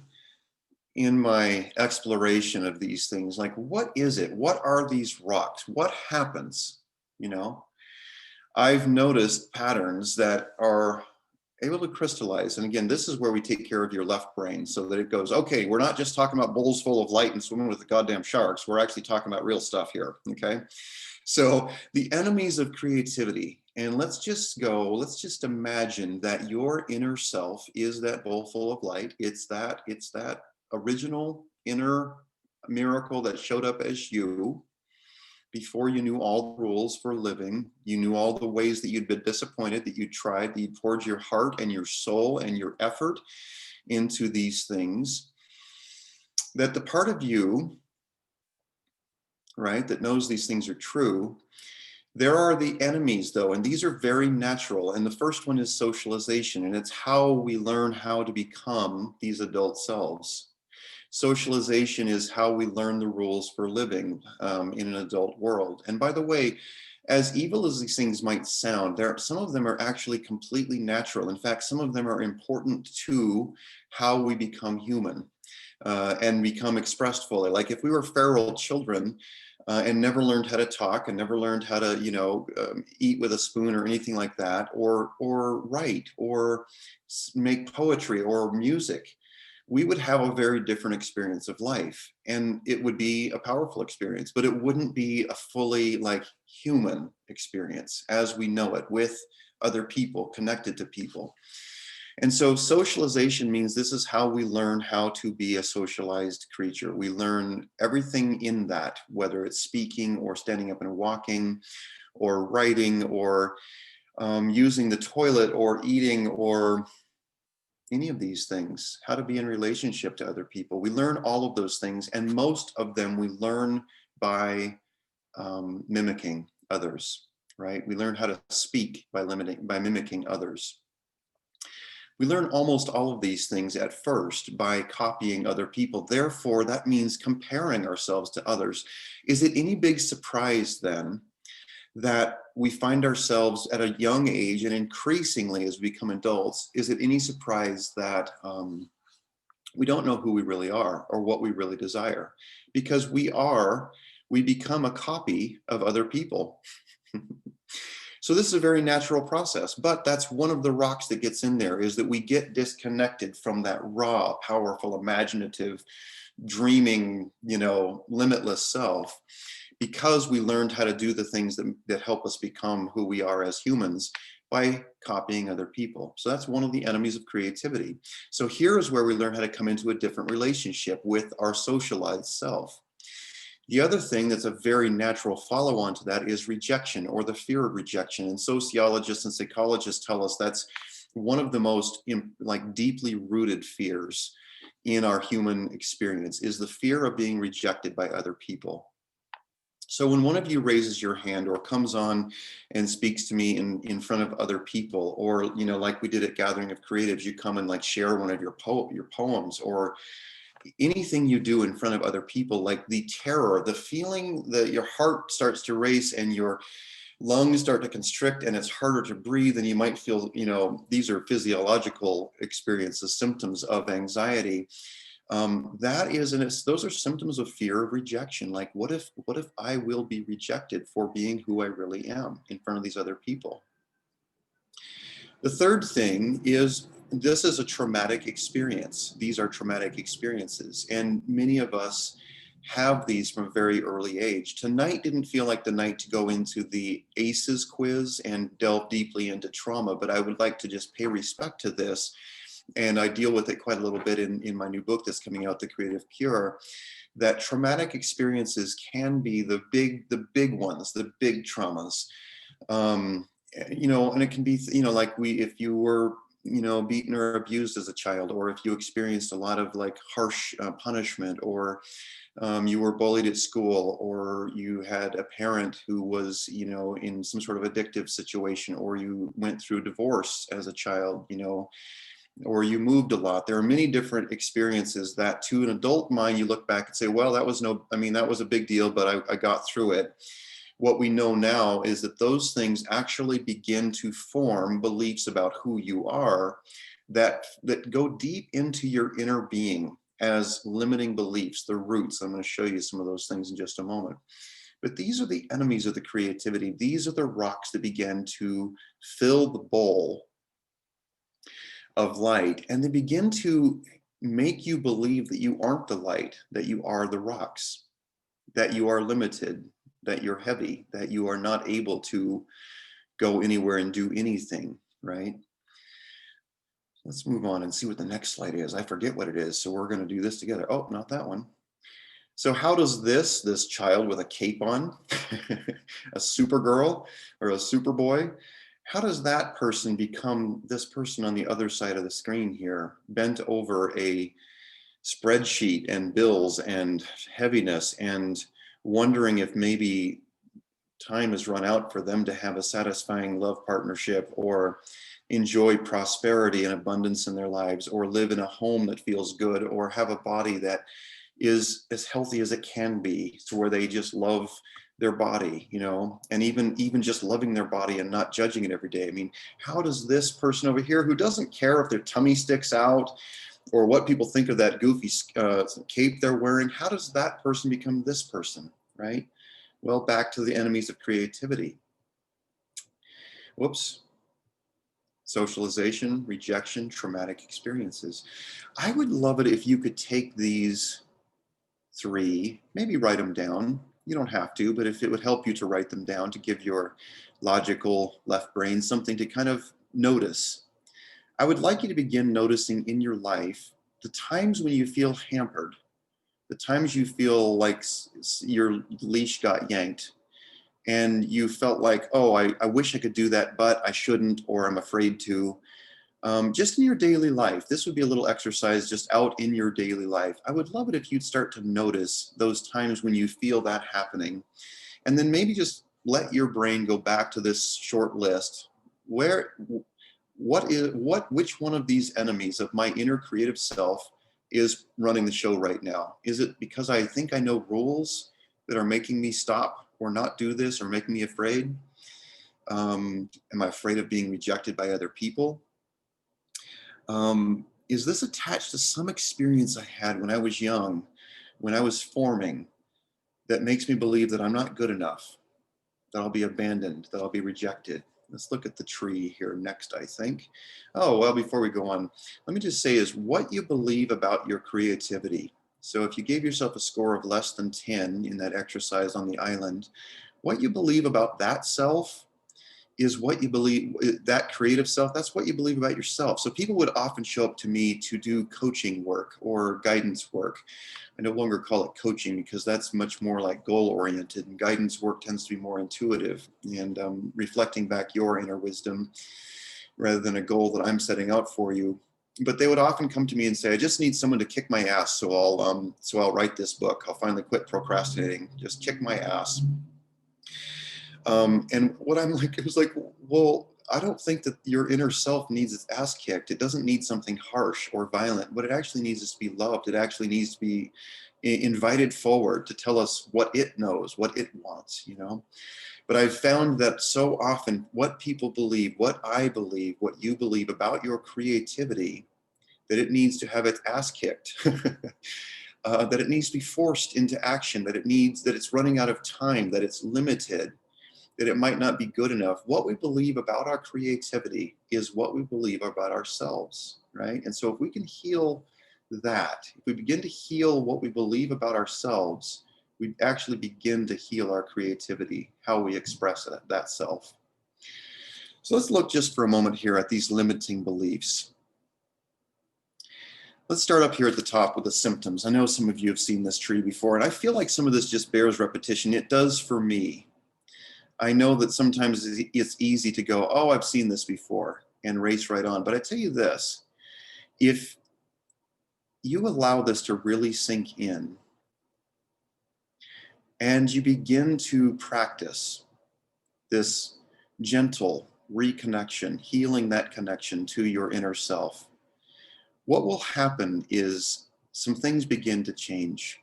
my exploration of these things, like, what is it? What are these rocks? What happens? You know, I've noticed patterns that are able to crystallize. And again, this is where we take care of your left brain, so that it goes, okay, we're not just talking about bowls full of light and swimming with the goddamn sharks. We're actually talking about real stuff here, okay? So the enemies of creativity, and let's just imagine that your inner self is that bowl full of light. It's that original inner miracle that showed up as you before you knew all the rules for living. You knew all the ways that you'd been disappointed, that you tried, that you poured your heart and your soul and your effort into these things. That the part of you, right, that knows these things are true. There are the enemies, though, and these are very natural. And the first one is socialization, and it's how we learn how to become these adult selves. Socialization is how we learn the rules for living in an adult world. And by the way, as evil as these things might sound, some of them are actually completely natural. In fact, some of them are important to how we become human and become expressed fully. Like if we were feral children and never learned how to talk and never learned how to, eat with a spoon or anything like that, or write or make poetry or music, we would have a very different experience of life. And it would be a powerful experience, but it wouldn't be a fully like human experience as we know it, with other people, connected to people. And so socialization means this is how we learn how to be a socialized creature. We learn everything in that, whether it's speaking or standing up and walking or writing or using the toilet or eating or any of these things, how to be in relationship to other people. We learn all of those things, and most of them we learn by mimicking others, right? We learn how to speak by mimicking others. We learn almost all of these things at first by copying other people. Therefore, that means comparing ourselves to others. Is it any big surprise then that we find ourselves at a young age, and increasingly as we become adults, is it any surprise that we don't know who we really are or what we really desire? Because we become a copy of other people. So this is a very natural process, but that's one of the rocks that gets in there, is that we get disconnected from that raw, powerful, imaginative, dreaming, limitless self, because we learned how to do the things that help us become who we are as humans by copying other people. So that's one of the enemies of creativity. So here is where we learn how to come into a different relationship with our socialized self. The other thing that's a very natural follow-on to that is rejection, or the fear of rejection. And sociologists and psychologists tell us that's one of the most deeply rooted fears in our human experience, is the fear of being rejected by other people. So when one of you raises your hand or comes on and speaks to me in front of other people, or like we did at Gathering of Creatives, you come and share one of your poems, or anything you do in front of other people, like the terror, the feeling that your heart starts to race and your lungs start to constrict and it's harder to breathe, and you might feel, these are physiological experiences, symptoms of anxiety. Those are symptoms of fear of rejection. Like, what if I will be rejected for being who I really am in front of these other people? The third thing is, this is a traumatic experience. These are traumatic experiences, and many of us have these from a very early age. Tonight didn't feel like the night to go into the ACEs quiz and delve deeply into trauma, but I would like to just pay respect to this, and I deal with it quite a little bit in my new book that's coming out, The Creative Cure, that traumatic experiences can be the big ones, the big traumas. And it can be, if you were, beaten or abused as a child, or if you experienced a lot of harsh punishment, or you were bullied at school, or you had a parent who was, in some sort of addictive situation, or you went through divorce as a child, or you moved a lot. There are many different experiences that, to an adult mind, you look back and say, well, that was a big deal, but I got through it. What we know now is that those things actually begin to form beliefs about who you are that go deep into your inner being as limiting beliefs, the roots. I'm going to show you some of those things in just a moment. But these are the enemies of the creativity. These are the rocks that begin to fill the bowl of light, and they begin to make you believe that you aren't the light, that you are the rocks, that you are limited, that you're heavy, that you are not able to go anywhere and do anything, right? Let's move on and see what the next slide is. I forget what it is, so we're going to do this together. Oh, not that one. So how does this child with a cape on, a Supergirl or a Superboy, how does that person become this person on the other side of the screen here, bent over a spreadsheet and bills and heaviness, and wondering if maybe time has run out for them to have a satisfying love partnership, or enjoy prosperity and abundance in their lives, or live in a home that feels good, or have a body that is as healthy as it can be, to where they just love their body, and even just loving their body and not judging it every day. I mean, how does this person over here, who doesn't care if their tummy sticks out or what people think of that goofy cape they're wearing, how does that person become this person, right? Well, back to the enemies of creativity. Whoops. Socialization, rejection, traumatic experiences. I would love it if you could take these three, maybe write them down. You don't have to, but if it would help you to write them down, to give your logical left brain something to kind of notice. I would like you to begin noticing in your life the times when you feel hampered, the times you feel like your leash got yanked and you felt like, oh, I wish I could do that, but I shouldn't, or I'm afraid to. Just in your daily life, this would be a little exercise just out in your daily life. I would love it if you'd start to notice those times when you feel that happening. And then maybe just let your brain go back to this short list. which one of these enemies of my inner creative self is running the show right now? Is it because I think I know rules that are making me stop or not do this or making me afraid? Am I afraid of being rejected by other people? Is this attached to some experience I had when I was young, when I was forming, that makes me believe that I'm not good enough, that I'll be abandoned, that I'll be rejected? Let's look at the tree here next, I think. Oh, well, before we go on, let me just say is what you believe about your creativity. So if you gave yourself a score of less than 10 in that exercise on the island, what you believe about that self is what you believe, that creative self, that's what you believe about yourself. So people would often show up to me to do coaching work or guidance work. I no longer call it coaching because that's much more like goal oriented, and guidance work tends to be more intuitive and reflecting back your inner wisdom rather than a goal that I'm setting out for you. But they would often come to me and say, I just need someone to kick my ass, so I'll write this book. I'll finally quit procrastinating. Just kick my ass. And what I'm like, it was like, well, I don't think that your inner self needs its ass kicked. It doesn't need something harsh or violent. What it actually needs is to be loved. It actually needs to be invited forward to tell us what it knows, what it wants, you know? But I've found that so often what people believe, what I believe, what you believe about your creativity, that it needs to have its ass kicked, that it needs to be forced into action, that it's running out of time, that it's limited, that it might not be good enough. What we believe about our creativity is what we believe about ourselves, right? And so if we can heal that, if we begin to heal what we believe about ourselves, we actually begin to heal our creativity, how we express that self. So let's look just for a moment here at these limiting beliefs. Let's start up here at the top with the symptoms. I know some of you have seen this tree before, and I feel like some of this just bears repetition. It does for me. I know that sometimes it's easy to go, oh, I've seen this before, and race right on. But I tell you this, if you allow this to really sink in and you begin to practice this gentle reconnection, healing that connection to your inner self, what will happen is some things begin to change.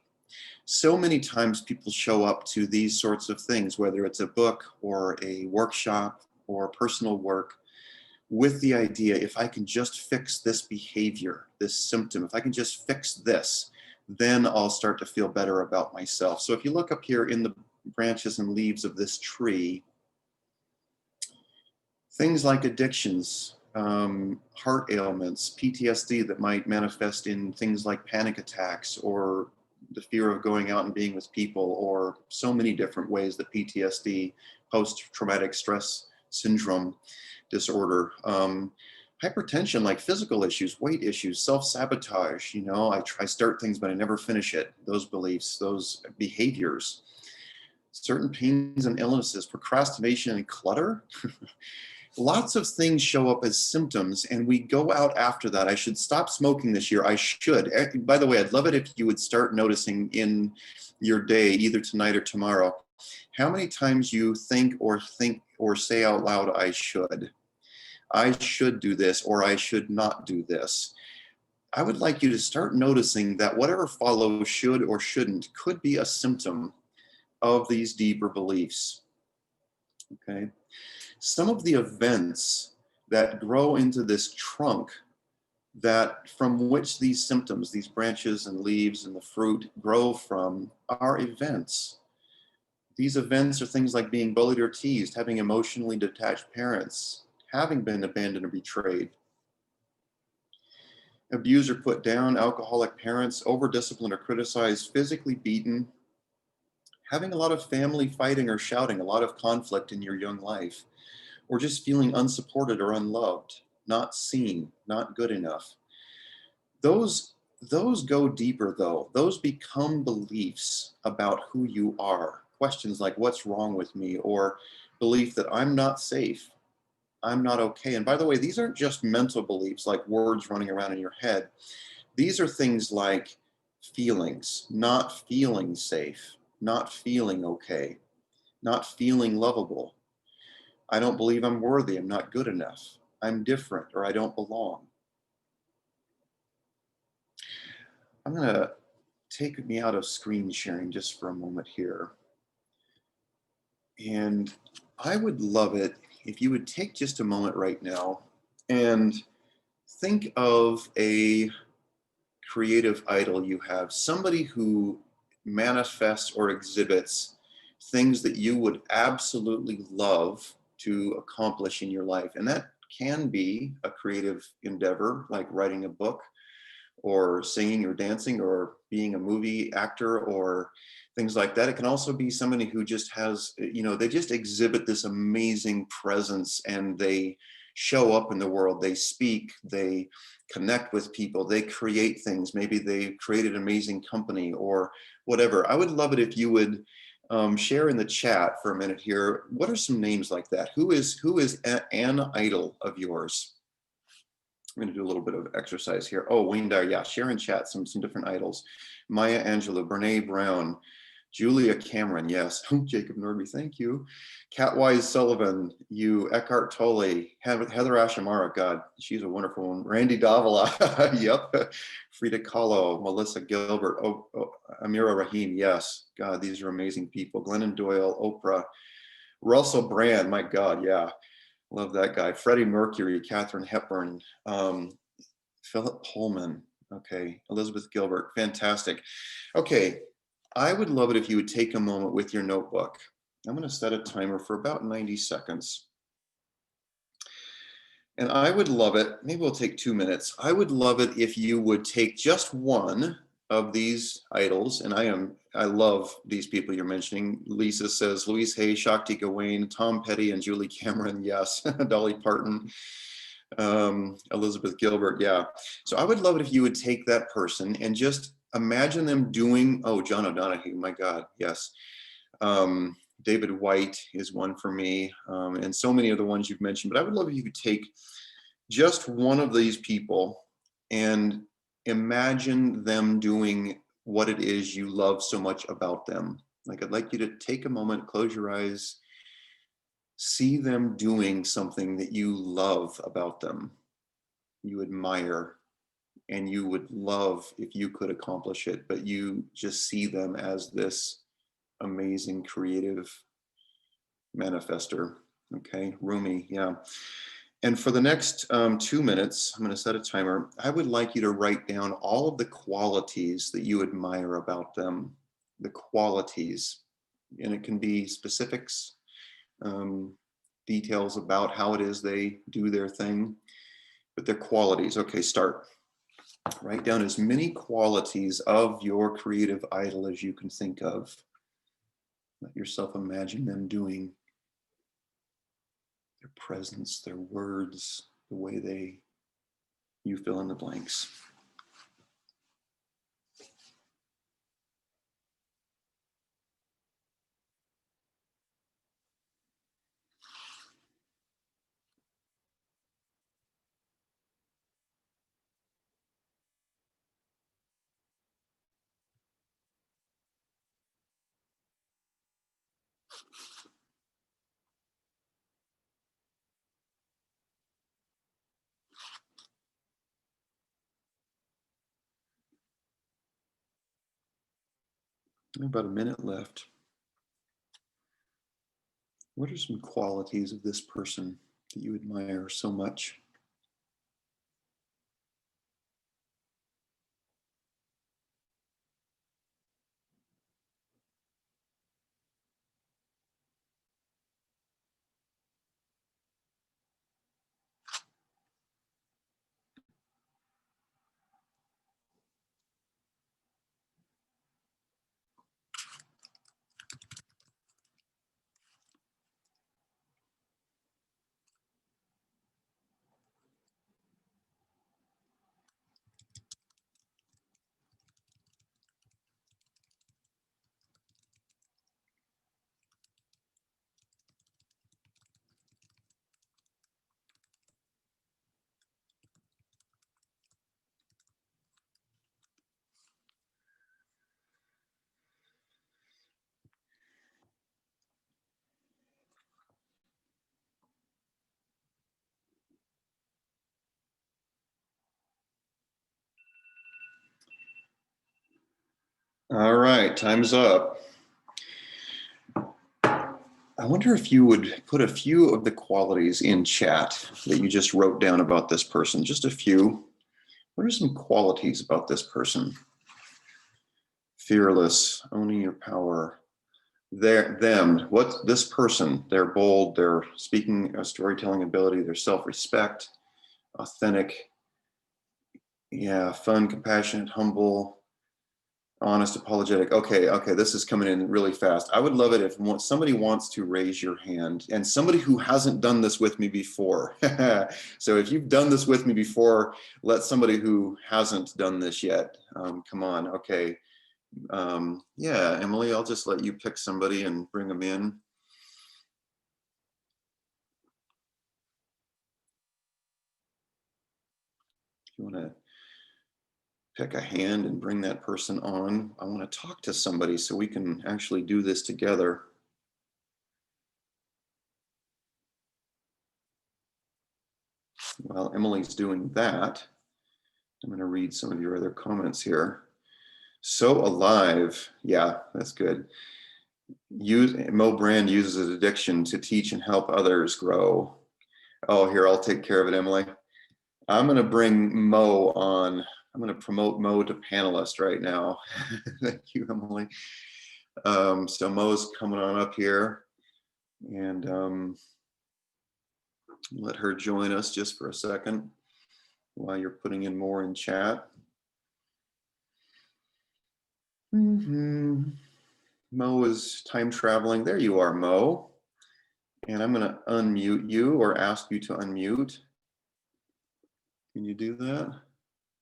So many times people show up to these sorts of things, whether it's a book or a workshop or personal work, with the idea, if I can just fix this behavior, this symptom, if I can just fix this, then I'll start to feel better about myself. So if you look up here in the branches and leaves of this tree, things like addictions, heart ailments, PTSD that might manifest in things like panic attacks or the fear of going out and being with people, or so many different ways that PTSD, post-traumatic stress syndrome disorder, hypertension, like physical issues, weight issues, self-sabotage, you know, I start things but I never finish it, those beliefs, those behaviors, certain pains and illnesses, procrastination and clutter. Lots of things show up as symptoms and we go out after that. I should stop smoking this year. I should. By the way, I'd love it if you would start noticing in your day, either tonight or tomorrow, how many times you think or say out loud, I should do this, or I should not do this. I would like you to start noticing that whatever follows, should or shouldn't, could be a symptom of these deeper beliefs. Okay. Some of the events that grow into this trunk, that from which these symptoms, these branches and leaves and the fruit grow from, are events. These events are things like being bullied or teased, having emotionally detached parents, having been abandoned or betrayed, abused or put down, alcoholic parents, over-disciplined or criticized, physically beaten, having a lot of family fighting or shouting, a lot of conflict in your young life, or just feeling unsupported or unloved, not seen, not good enough. Those go deeper though. Those become beliefs about who you are. Questions like, what's wrong with me? Or belief that I'm not safe, I'm not okay. And by the way, these aren't just mental beliefs like words running around in your head. These are things like feelings, not feeling safe, not feeling okay, not feeling lovable. I don't believe I'm worthy, I'm not good enough. I'm different, or I don't belong. I'm going to take me out of screen sharing just for a moment here. And I would love it if you would take just a moment right now and think of a creative idol you have, somebody who manifests or exhibits things that you would absolutely love to accomplish in your life. And that can be a creative endeavor like writing a book or singing or dancing or being a movie actor or things like that. It can also be somebody who just has, they just exhibit this amazing presence and they show up in the world. They speak, they connect with people, they create things. Maybe they created an amazing company or whatever. I would love it if you would share in the chat for a minute here. What are some names like that? Who is an idol of yours? I'm going to do a little bit of exercise here. Oh, Wayne Dyer, yeah, share in chat some different idols. Maya Angelou, Brene Brown, Julia Cameron, yes. Jacob Norby, thank you. Catwise Sullivan, you, Eckhart Tolle, Heather Ashamara, God, she's a wonderful one. Randy Davila, yep. Frida Kahlo, Melissa Gilbert, Amira Rahim, yes. God, these are amazing people. Glennon Doyle, Oprah, Russell Brand, my God, yeah. Love that guy. Freddie Mercury, Katharine Hepburn, Philip Pullman. Okay, Elizabeth Gilbert, fantastic. Okay, I would love it if you would take a moment with your notebook. I'm going to set a timer for about 90 seconds. And I would love it, maybe we'll take 2 minutes. I would love it if you would take just one of these idols, and I love these people you're mentioning. Lisa says Louise Hay, Shakti Gawain, Tom Petty, and Julie Cameron, yes. Dolly Parton, Elizabeth Gilbert, yeah. So I would love it if you would take that person and just imagine them doing, oh, John O'Donohue, my God, yes. David White is one for me, and so many of the ones you've mentioned, but I would love if you could take just one of these people and imagine them doing what it is you love so much about them. Like, I'd like you to take a moment, close your eyes, see them doing something that you love about them, you admire, and you would love if you could accomplish it, but you just see them as this amazing creative manifester. Okay, Rumi, yeah. And for the next 2 minutes, I'm going to set a timer. I would like you to write down all of the qualities that you admire about them, the qualities, and it can be specifics, details about how it is they do their thing, but their qualities. Okay, start. Write down as many qualities of your creative idol as you can think of. Let yourself imagine them doing their presence, their words, the way you fill in the blanks. About a minute left. What are some qualities of this person that you admire so much? All right, time's up. I wonder if you would put a few of the qualities in chat that you just wrote down about this person, just a few. What are some qualities about this person? Fearless, owning your power. What this person, they're bold, they're speaking, storytelling ability, their self-respect, authentic, yeah, fun, compassionate, humble, honest, apologetic. Okay, this is coming in really fast. I would love it if somebody wants to raise your hand, and somebody who hasn't done this with me before. So if you've done this with me before, let somebody who hasn't done this yet, come on. Okay. Yeah, Emily, I'll just let you pick somebody and bring them in. If you want to pick a hand and bring that person on, I want to talk to somebody so we can actually do this together. While Emily's doing that, I'm going to read some of your other comments here. So alive. Yeah, that's good. Mo Brand uses addiction to teach and help others grow. Oh, here, I'll take care of it, Emily. I'm going to bring Mo on. I'm going to promote Mo to panelist right now. Thank you, Emily. So Mo's coming on up here, and let her join us just for a second while you're putting in more in chat. Mo is time traveling. There you are, Mo. And I'm going to unmute you or ask you to unmute. Can you do that?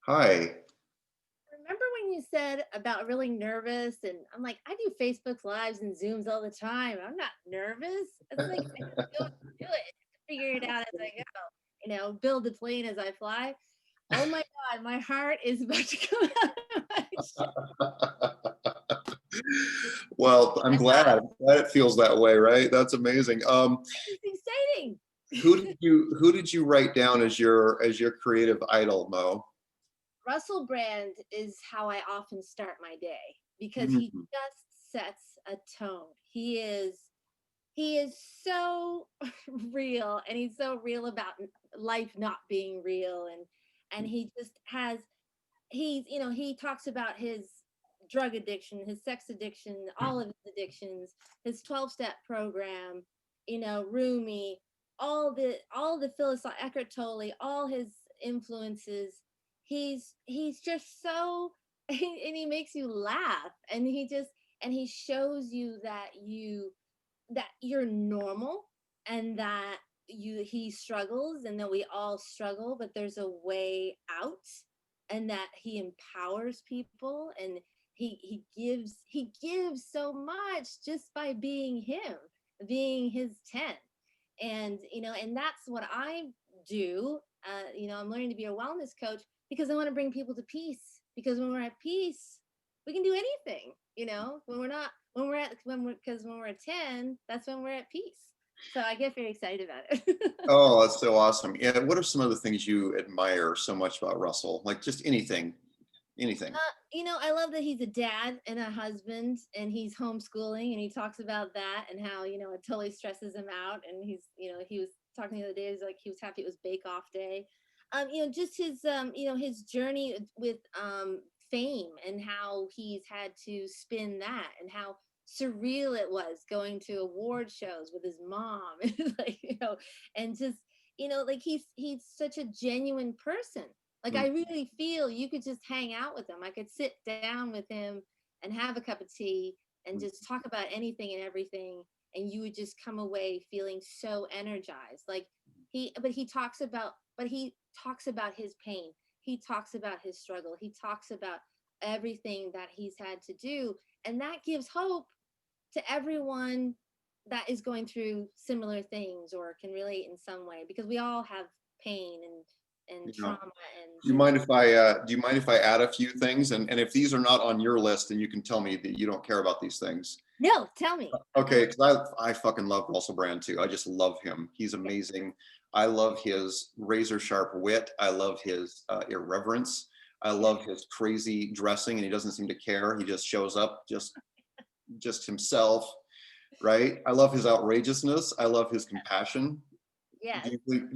Hi. Remember when you said about really nervous, and I'm like, I do Facebook Lives and Zooms all the time. I'm not nervous. It's like I just don't do it. Figure it out as I go. You know, build the plane as I fly. Oh my God, my heart is about to come out of my chest. Well, I'm glad it feels that way, right? That's amazing. It's exciting. Who did you write down as your creative idol, Mo? Russell Brand is how I often start my day because he just sets a tone. He is so real, and he's so real about life not being real, and he just has he talks about his drug addiction, his sex addiction, all of his addictions, his 12-step program, Rumi, all the philosophy, Eckhart Tolle, all his influences. He's just so and he makes you laugh, and he shows you that you're normal, and that he struggles, and that we all struggle, but there's a way out, and that he empowers people, and he gives so much just by being him, being his 10. And and that's what I do. I'm learning to be a wellness coach because I want to bring people to peace, because when we're at peace we can do anything. When we're at 10, that's when we're at peace. So I get very excited about it. Oh, that's so awesome. Yeah. What are some of the things you admire so much about Russell? Like just anything. I love that he's a dad and a husband, and he's homeschooling, and he talks about that and how, it totally stresses him out. And he was talking the other day, he was happy it was Bake Off Day. Just his journey with fame, and how he's had to spin that, and how surreal it was going to award shows with his mom. And just, he's such a genuine person. Like, I really feel you could just hang out with him. I could sit down with him and have a cup of tea and just talk about anything and everything, and you would just come away feeling so energized. He talks about his pain. He talks about his struggle. He talks about everything that he's had to do, and that gives hope to everyone that is going through similar things or can relate in some way, because we all have pain and trauma. And do you mind if I add a few things? And if these are not on your list, then you can tell me that you don't care about these things. No, tell me. Okay, because I fucking love Russell Brand too. I just love him. He's amazing. I love his razor sharp wit. I love his irreverence. I love his crazy dressing, and he doesn't seem to care. He just shows up, just himself, right? I love his outrageousness. I love his compassion. Yes.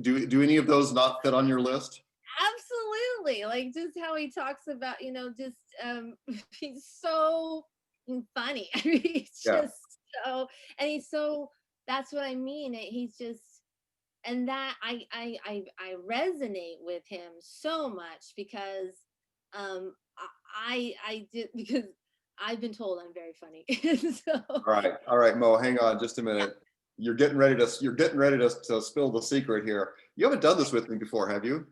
Do any of those not fit on your list? Absolutely. Like just how he talks about, just he's so funny. I mean, he's Yeah. just so, and he's so, that's what I mean. He's just, and that I resonate with him so much because I did, because I've been told I'm very funny. So All right, Mo, hang on just a minute. You're getting ready to spill the secret here. You haven't done this with me before, have you?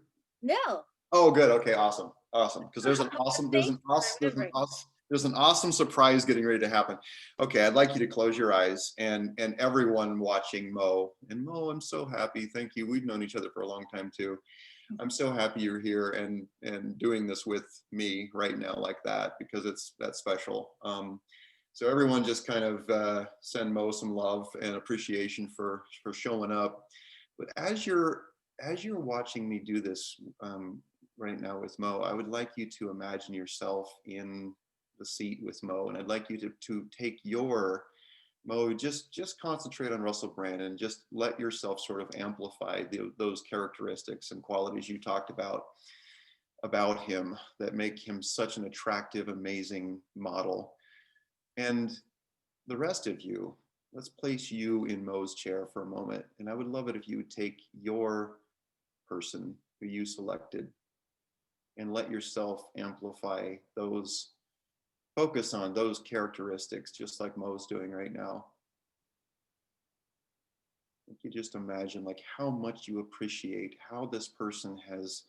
no. Oh, good. Okay, awesome. Awesome. Because there's an Thank you for remembering. awesome surprise getting ready to happen. Okay, I'd like you to close your eyes and everyone watching Mo. And Mo, I'm so happy. Thank you. We've known each other for a long time too. I'm so happy you're here and doing this with me right now like that, because that's special. So everyone just kind of send Mo some love and appreciation for showing up. But as you're watching me do this right now with Mo, I would like you to imagine yourself in the seat with Mo, and I'd like you to take your Mo, just concentrate on Russell Brand and just let yourself sort of amplify those characteristics and qualities you talked about him that make him such an attractive, amazing model. And the rest of you, let's place you in Mo's chair for a moment. And I would love it if you would take your person who you selected and let yourself amplify those, focus on those characteristics, just like Mo's doing right now. You just imagine like how much you appreciate how this person has,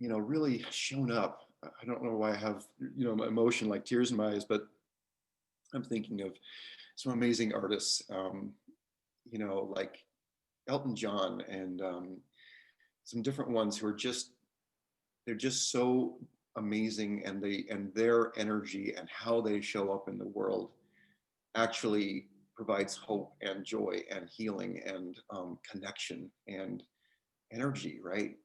really shown up. I don't know why I have, my emotion like tears in my eyes, but I'm thinking of some amazing artists, like Elton John and some different ones who are they're just so amazing, and their energy and how they show up in the world actually provides hope and joy and healing and connection and energy, right?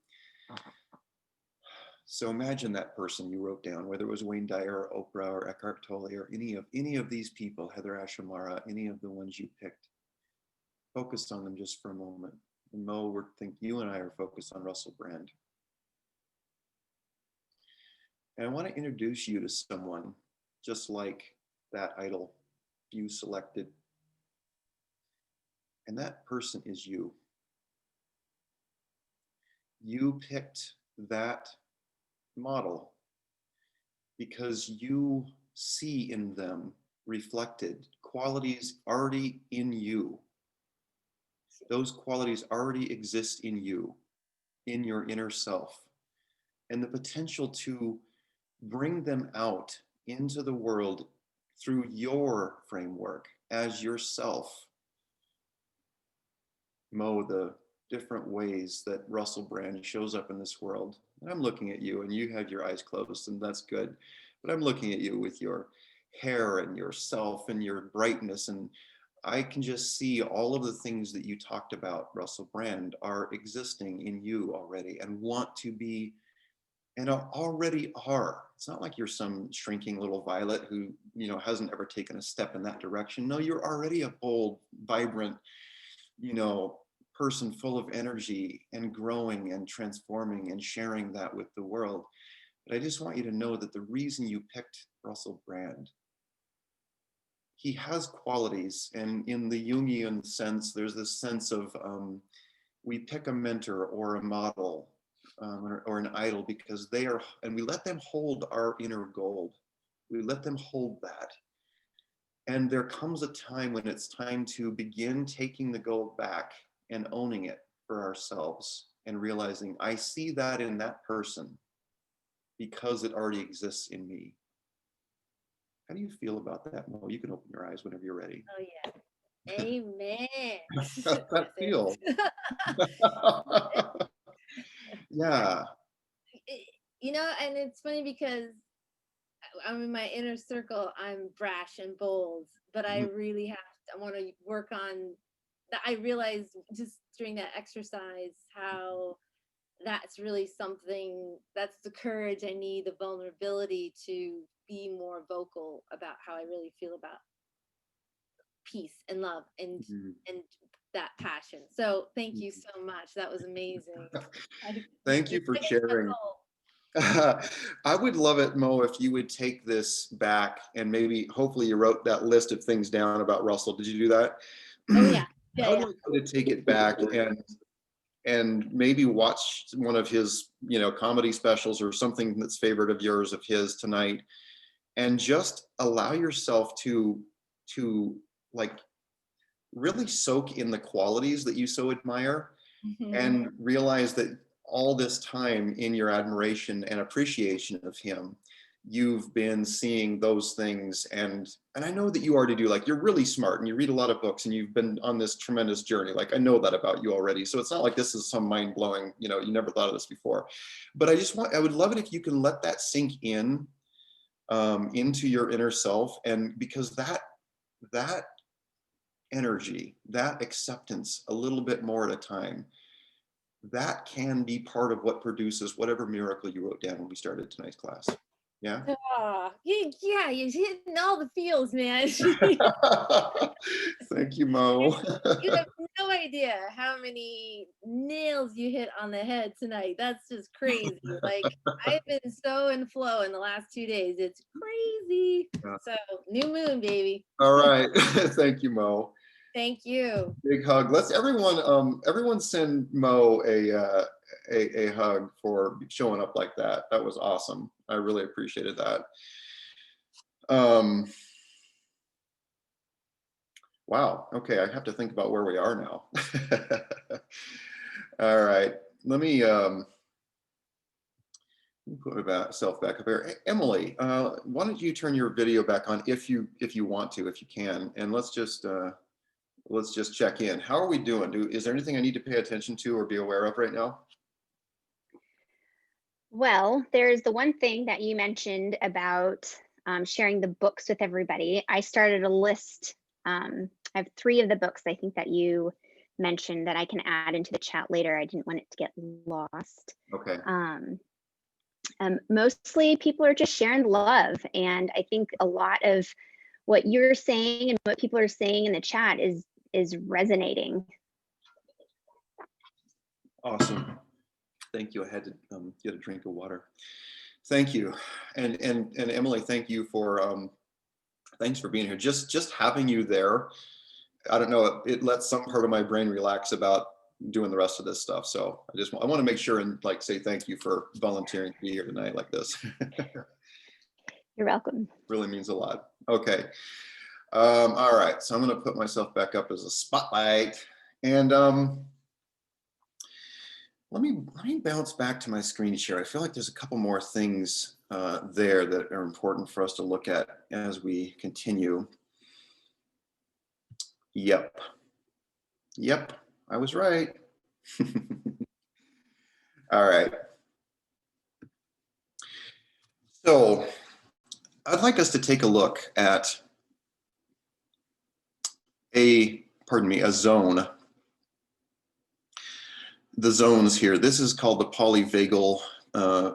So imagine that person you wrote down, whether it was Wayne Dyer or Oprah or Eckhart Tolle or any of these people, Heather Ashamara, any of the ones you picked. Focus on them just for a moment. And Mo, think you and I are focused on Russell Brand. And I want to introduce you to someone just like that idol you selected. And that person is you. You picked that model because you see in them reflected qualities already in you. Those qualities already exist in you, in your inner self, and the potential to bring them out into the world through your framework as yourself. Mo, the different ways that Russell Brand shows up in this world. And I'm looking at you, and you have your eyes closed, and that's good. But I'm looking at you with your hair and yourself and your brightness, and I can just see all of the things that you talked about, Russell Brand, are existing in you already and want to be, and already are. It's not like you're some shrinking little violet who, hasn't ever taken a step in that direction. No, you're already a bold, vibrant, person full of energy and growing and transforming and sharing that with the world. But I just want you to know that the reason you picked Russell Brand, he has qualities, and in the Jungian sense, there's this sense of we pick a mentor or a model or an idol because they are, and we let them hold our inner gold. We let them hold that. And there comes a time when it's time to begin taking the gold back and owning it for ourselves and realizing I see that in that person because it already exists in me. How do you feel about that, Mo? You can open your eyes whenever you're ready. Oh yeah. Amen. How's that feel? Yeah. And it's funny because I'm in my inner circle, I'm brash and bold, but I really I want to work on that. I realized just during that exercise how that's really something, that's the courage I need, the vulnerability to be more vocal about how I really feel about peace and love and that passion. So thank you so much. That was amazing. Thank you for Like, sharing. I would love it, Mo, if you would take this back and maybe, hopefully you wrote that list of things down about Russell. Did you do that? oh yeah, I yeah, would yeah. like you to take it back and maybe watch one of his, comedy specials or something that's favorite of yours of his tonight, and just allow yourself to like really soak in the qualities that you so admire, and realize that all this time in your admiration and appreciation of him, you've been seeing those things. And I know that you already do, like, you're really smart and you read a lot of books and you've been on this tremendous journey. Like, I know that about you already. So it's not like this is some mind blowing, you never thought of this before. But I would love it if you can let that sink in, into your inner self. And because that energy, that acceptance, a little bit more at a time, that can be part of what produces whatever miracle you wrote down when we started tonight's class. Yeah. Yeah, you're hitting all the feels, man. Thank you, Mo. You have no idea how many nails you hit on the head tonight. That's just crazy. Like, I've been so in flow in the last 2 days. It's crazy. Yeah. So, new moon, baby. All right. Thank you, Mo. Thank you. Big hug. Let's everyone send Mo a hug for showing up like that. That was awesome. I really appreciated that. Wow. Okay, I have to think about where we are now. All right. Let me put myself back up here. Hey, Emily, why don't you turn your video back on if you want to, if you can, and let's just check in. How are we doing? Is there anything I need to pay attention to or be aware of right now? Well, there's the one thing that you mentioned about sharing the books with everybody. I started a list. I have 3 of the books I think that you mentioned that I can add into the chat later. I didn't want it to get lost. Okay. Mostly people are just sharing love. And I think a lot of what you're saying and what people are saying in the chat is resonating. Awesome. Thank you. I had to get a drink of water. Thank you. And Emily, thank you for thanks for being here. Just having you there, I don't know, it lets some part of my brain relax about doing the rest of this stuff. So I want to make sure and say thank you for volunteering to be here tonight like this. You're welcome. Really means a lot. Okay. All right. So I'm going to put myself back up as a spotlight, and let me bounce back to my screen share. I feel like there's a couple more things there that are important for us to look at as we continue. Yep, I was right. All right. So I'd like us to take a look at a zone. The zones here. This is called the polyvagal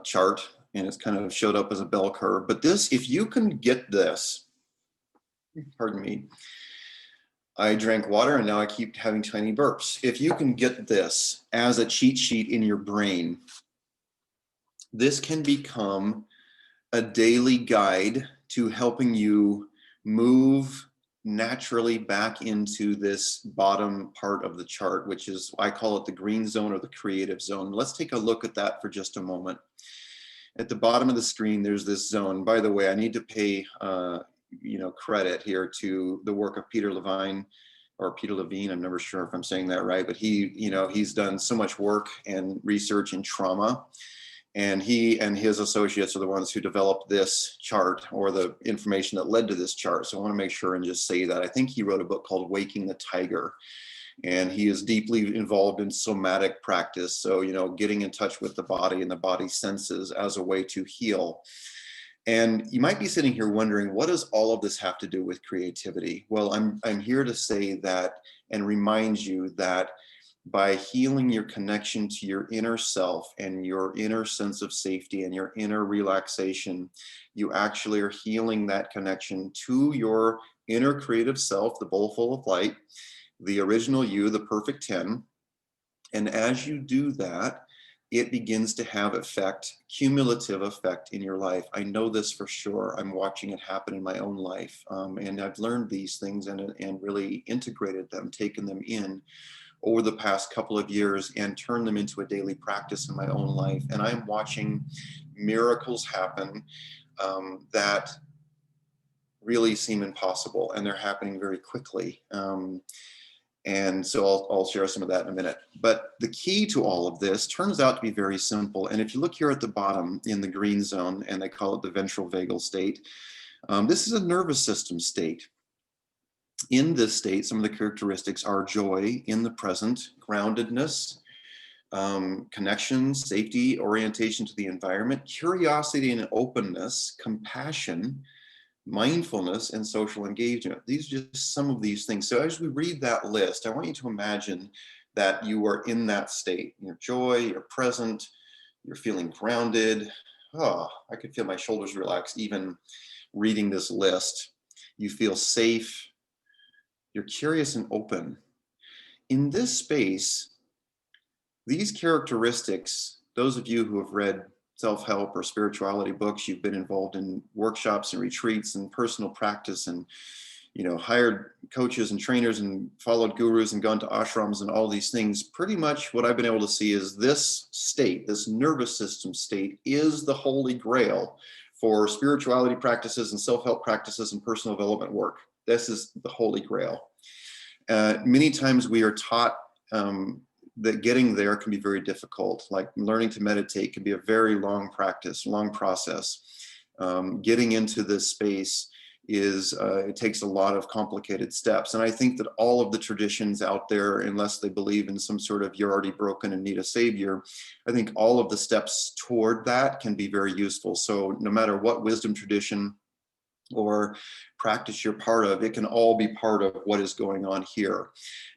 chart, and it's kind of showed up as a bell curve. But this, if you can get this, pardon me, I drank water and now I keep having tiny burps. If you can get this as a cheat sheet in your brain, this can become a daily guide to helping you move naturally back into this bottom part of the chart, which is, I call it the green zone or the creative zone. Let's take a look at that for just a moment. At the bottom of the screen, there's this zone. By the way, I need to pay credit here to the work of Peter Levine, or Peter Levine. I'm never sure if I'm saying that right, but he's done so much work and research in trauma. And he and his associates are the ones who developed this chart, or the information that led to this chart. So I want to make sure and just say that. I think he wrote a book called Waking the Tiger, and he is deeply involved in somatic practice. So, getting in touch with the body and the body senses as a way to heal. And you might be sitting here wondering, what does all of this have to do with creativity? Well, I'm here to say that and remind you that by healing your connection to your inner self and your inner sense of safety and your inner relaxation. You actually are healing that connection to your inner creative self, the bowl full of light, the original you, the perfect 10. And as you do that, it begins to have effect, cumulative effect in your life. I know this for sure. I'm watching it happen in my own life. And I've learned these things and really integrated them, taken them in over the past couple of years and turned them into a daily practice in my own life. And I'm watching miracles happen that really seem impossible, and they're happening very quickly. And so I'll share some of that in a minute. But the key to all of this turns out to be very simple. And if you look here at the bottom in the green zone, and they call it the ventral vagal state, this is a nervous system state. In this state, some of the characteristics are joy in the present, groundedness, connection, safety, orientation to the environment, curiosity and openness, compassion, mindfulness, and social engagement. These are just some of these things. So as we read that list, I want you to imagine that you are in that state. Your joy, you're present, you're feeling grounded. Oh, I could feel my shoulders relax even reading this list. You feel safe. You're curious and open. In this space, these characteristics, those of you who have read self-help or spirituality books, you've been involved in workshops and retreats and personal practice and, you know, hired coaches and trainers and followed gurus and gone to ashrams and all these things. Pretty much what I've been able to see is this state, this nervous system state, is the holy grail for spirituality practices and self-help practices and personal development work. This is the holy grail. Many times we are taught that getting there can be very difficult. Like learning to meditate can be a very long practice, long process. Getting into this space it takes a lot of complicated steps. And I think that all of the traditions out there, unless they believe in some sort of you're already broken and need a savior, I think all of the steps toward that can be very useful. So no matter what wisdom tradition or practice you're part of, it can all be part of what is going on here.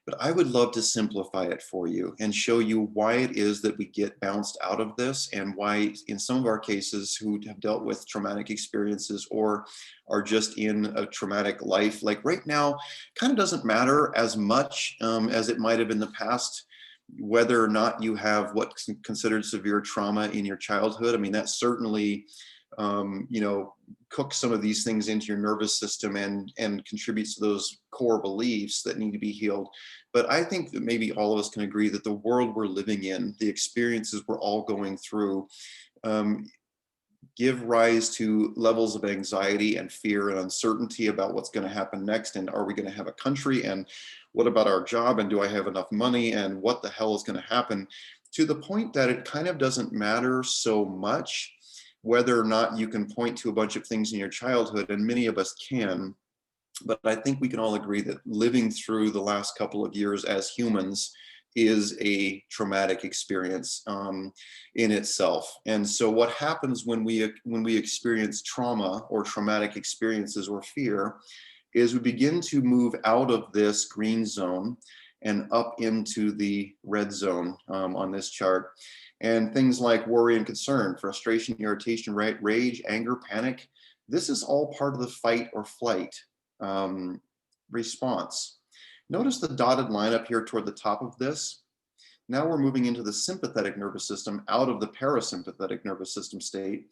But I would love to simplify it for you and show you why it is that we get bounced out of this, and why in some of our cases who have dealt with traumatic experiences or are just in a traumatic life, like right now, kind of doesn't matter as much as it might have in the past, whether or not you have what's considered severe trauma in your childhood. I mean, that certainly cook some of these things into your nervous system and contributes to those core beliefs that need to be healed. But I think that maybe all of us can agree that the world we're living in, the experiences we're all going through, give rise to levels of anxiety and fear and uncertainty about what's going to happen next. And are we going to have a country? And what about our job? And do I have enough money? And what the hell is going to happen? To the point that it kind of doesn't matter so much whether or not you can point to a bunch of things in your childhood, and many of us can, but I think we can all agree that living through the last couple of years as humans is a traumatic experience in itself. And so what happens when we experience trauma or traumatic experiences or fear is we begin to move out of this green zone and up into the red zone on this chart. And things like worry and concern, frustration, irritation, rage, anger, panic, this is all part of the fight or flight response. Notice the dotted line up here toward the top of this. Now we're moving into the sympathetic nervous system out of the parasympathetic nervous system state.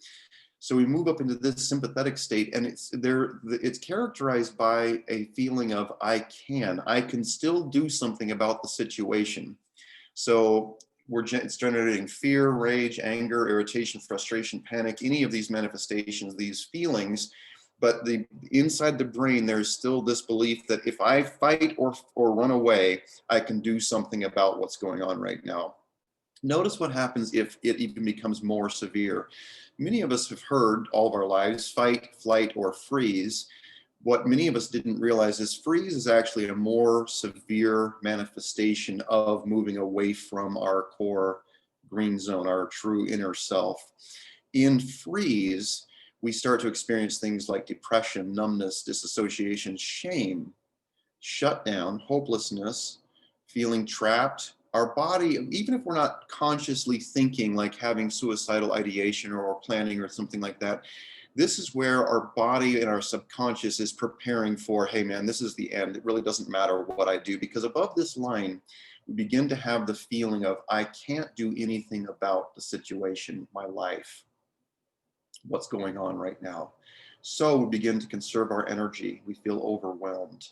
So we move up into this sympathetic state, and it's characterized by a feeling of I can still do something about the situation. So it's generating fear, rage, anger, irritation, frustration, panic, any of these manifestations, these feelings. But inside the brain, there's still this belief that if I fight or run away, I can do something about what's going on right now. Notice what happens if it even becomes more severe. Many of us have heard all of our lives, fight, flight, or freeze. What many of us didn't realize is freeze is actually a more severe manifestation of moving away from our core green zone, our true inner self. In freeze, we start to experience things like depression, numbness, disassociation, shame, shutdown, hopelessness, feeling trapped, our body, even if we're not consciously thinking like having suicidal ideation or planning or something like that, this is where our body and our subconscious is preparing for, hey man, this is the end. It really doesn't matter what I do, because above this line, we begin to have the feeling of, I can't do anything about the situation, my life, what's going on right now. So we begin to conserve our energy. We feel overwhelmed.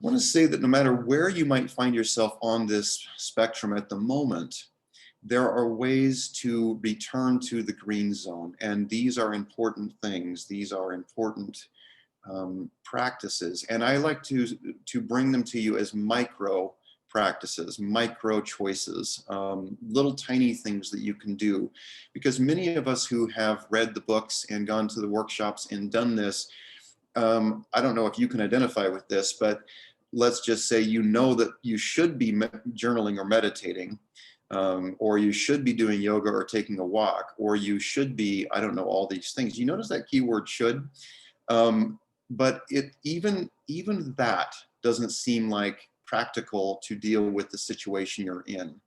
I want to say that no matter where you might find yourself on this spectrum at the moment, there are ways to return to the green zone. And these are important things. These are important practices. And I like to bring them to you as micro practices, micro choices, little tiny things that you can do. Because many of us who have read the books and gone to the workshops and done this, I don't know if you can identify with this, but let's just say you know that you should be journaling or meditating, or you should be doing yoga or taking a walk, or you should be, I don't know, all these things. You notice that keyword should, but even that doesn't seem like practical to deal with the situation you're in.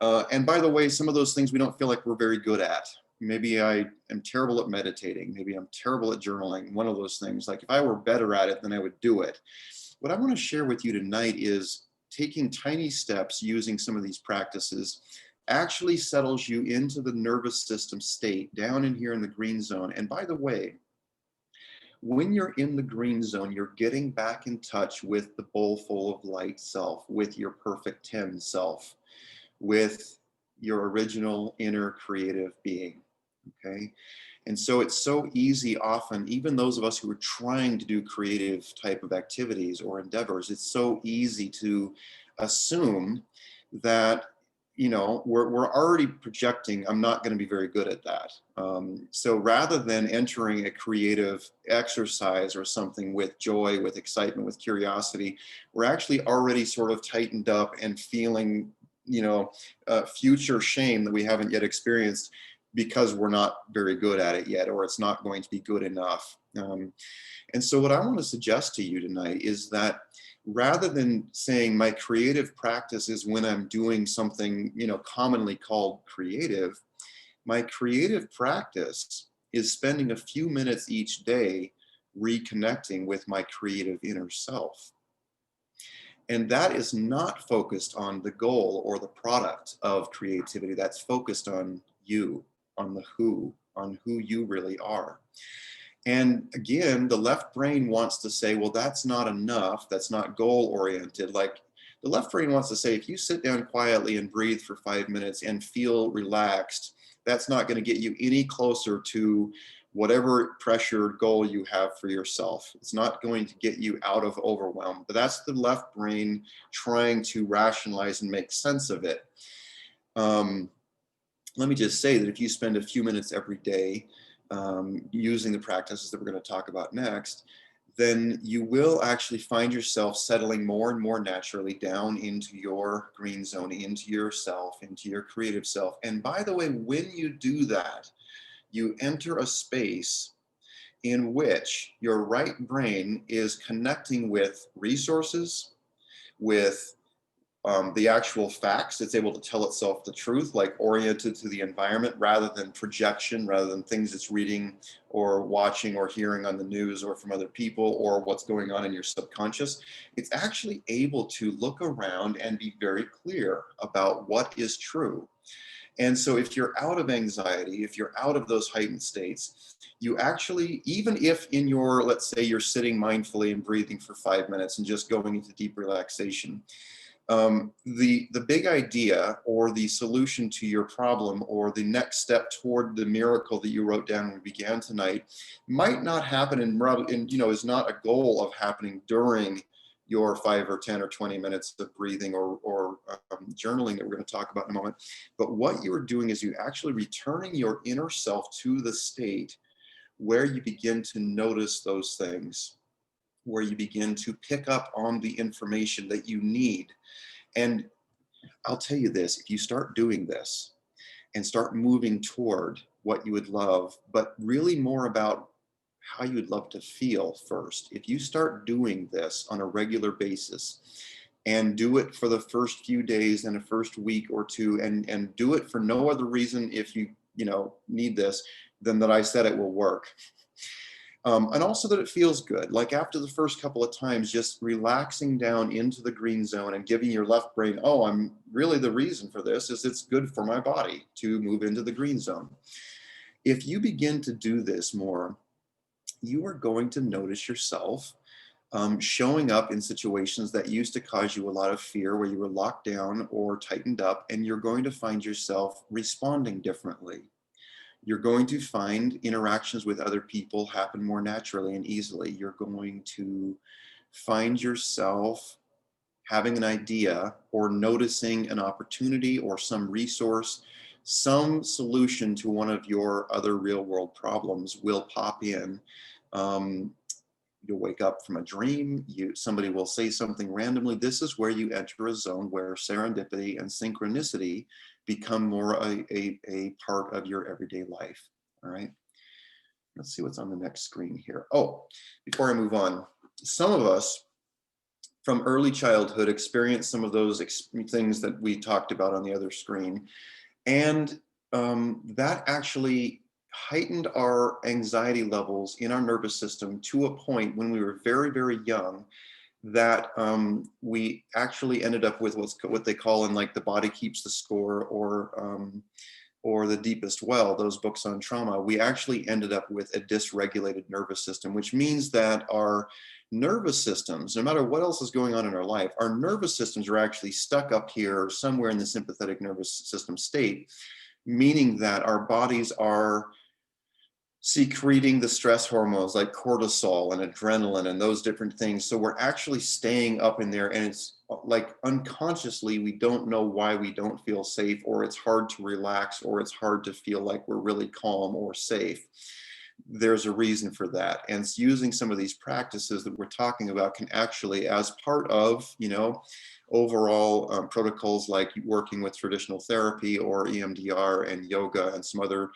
And by the way, some of those things we don't feel like we're very good at. Maybe I am terrible at meditating. Maybe I'm terrible at journaling. One of those things, like if I were better at it, then I would do it. What I want to share with you tonight is taking tiny steps using some of these practices actually settles you into the nervous system state down in here in the green zone. And by the way, when you're in the green zone, you're getting back in touch with the bowl full of light self, with your perfect 10 self, with your original inner creative being, okay? And so it's so easy often, even those of us who are trying to do creative type of activities or endeavors, it's so easy to assume that, you know, we're already projecting, I'm not going to be very good at that. So rather than entering a creative exercise or something with joy, with excitement, with curiosity, we're actually already sort of tightened up and feeling, you know, future shame that we haven't yet experienced because we're not very good at it yet, or it's not going to be good enough. And so what I want to suggest to you tonight is that rather than saying my creative practice is when I'm doing something, you know, commonly called creative, my creative practice is spending a few minutes each day reconnecting with my creative inner self. And that is not focused on the goal or the product of creativity. That's focused on you, on the who, on who you really are. And again, the left brain wants to say, well, that's not enough. That's not goal oriented. Like the left brain wants to say, if you sit down quietly and breathe for 5 minutes and feel relaxed, that's not going to get you any closer to whatever pressured goal you have for yourself. It's not going to get you out of overwhelm. But that's the left brain trying to rationalize and make sense of it. Let me just say that if you spend a few minutes every day using the practices that we're going to talk about next, then you will actually find yourself settling more and more naturally down into your green zone, into yourself, into your creative self. And by the way, when you do that, you enter a space in which your right brain is connecting with resources, with the actual facts. It's able to tell itself the truth, like oriented to the environment rather than projection, rather than things it's reading or watching or hearing on the news or from other people or what's going on in your subconscious. It's actually able to look around and be very clear about what is true. And so if you're out of anxiety, if you're out of those heightened states, you actually, even if in your, let's say you're sitting mindfully and breathing for 5 minutes and just going into deep relaxation, the big idea or the solution to your problem or the next step toward the miracle that you wrote down when we began tonight might not happen in you know, is not a goal of happening during your 5 or 10 or 20 minutes of breathing or journaling that we're going to talk about in a moment. But what you are doing is you actually returning your inner self to the state where you begin to notice those things, where you begin to pick up on the information that you need. And I'll tell you this, if you start doing this and start moving toward what you would love, but really more about how you would love to feel first, if you start doing this on a regular basis, and do it for the first few days and the first week or two, and do it for no other reason, if you need this, than that I said it will work. And also that it feels good. Like after the first couple of times, just relaxing down into the green zone and giving your left brain, oh, I'm really, the reason for this is it's good for my body to move into the green zone. If you begin to do this more, you are going to notice yourself showing up in situations that used to cause you a lot of fear, where you were locked down or tightened up, and you're going to find yourself responding differently. You're going to find interactions with other people happen more naturally and easily. You're going to find yourself having an idea or noticing an opportunity or some resource, some solution to one of your other real world problems will pop in. You'll wake up from a dream, somebody will say something randomly. This is where you enter a zone where serendipity and synchronicity become more a part of your everyday life. All right, let's see what's on the next screen here. Oh, before I move on, some of us from early childhood experience some of those things that we talked about on the other screen, and that actually heightened our anxiety levels in our nervous system to a point when we were very, very young, that we actually ended up with what they call in like The Body Keeps the Score, or The Deepest Well, those books on trauma. We actually ended up with a dysregulated nervous system, which means that our nervous systems, no matter what else is going on in our life, our nervous systems are actually stuck up here somewhere in the sympathetic nervous system state, meaning that our bodies are secreting the stress hormones like cortisol and adrenaline and those different things. So we're actually staying up in there, and it's like unconsciously we don't know why we don't feel safe, or it's hard to relax, or it's hard to feel like we're really calm or safe. There's a reason for that, and it's using some of these practices that we're talking about can actually, as part of overall protocols like working with traditional therapy or EMDR and yoga and some other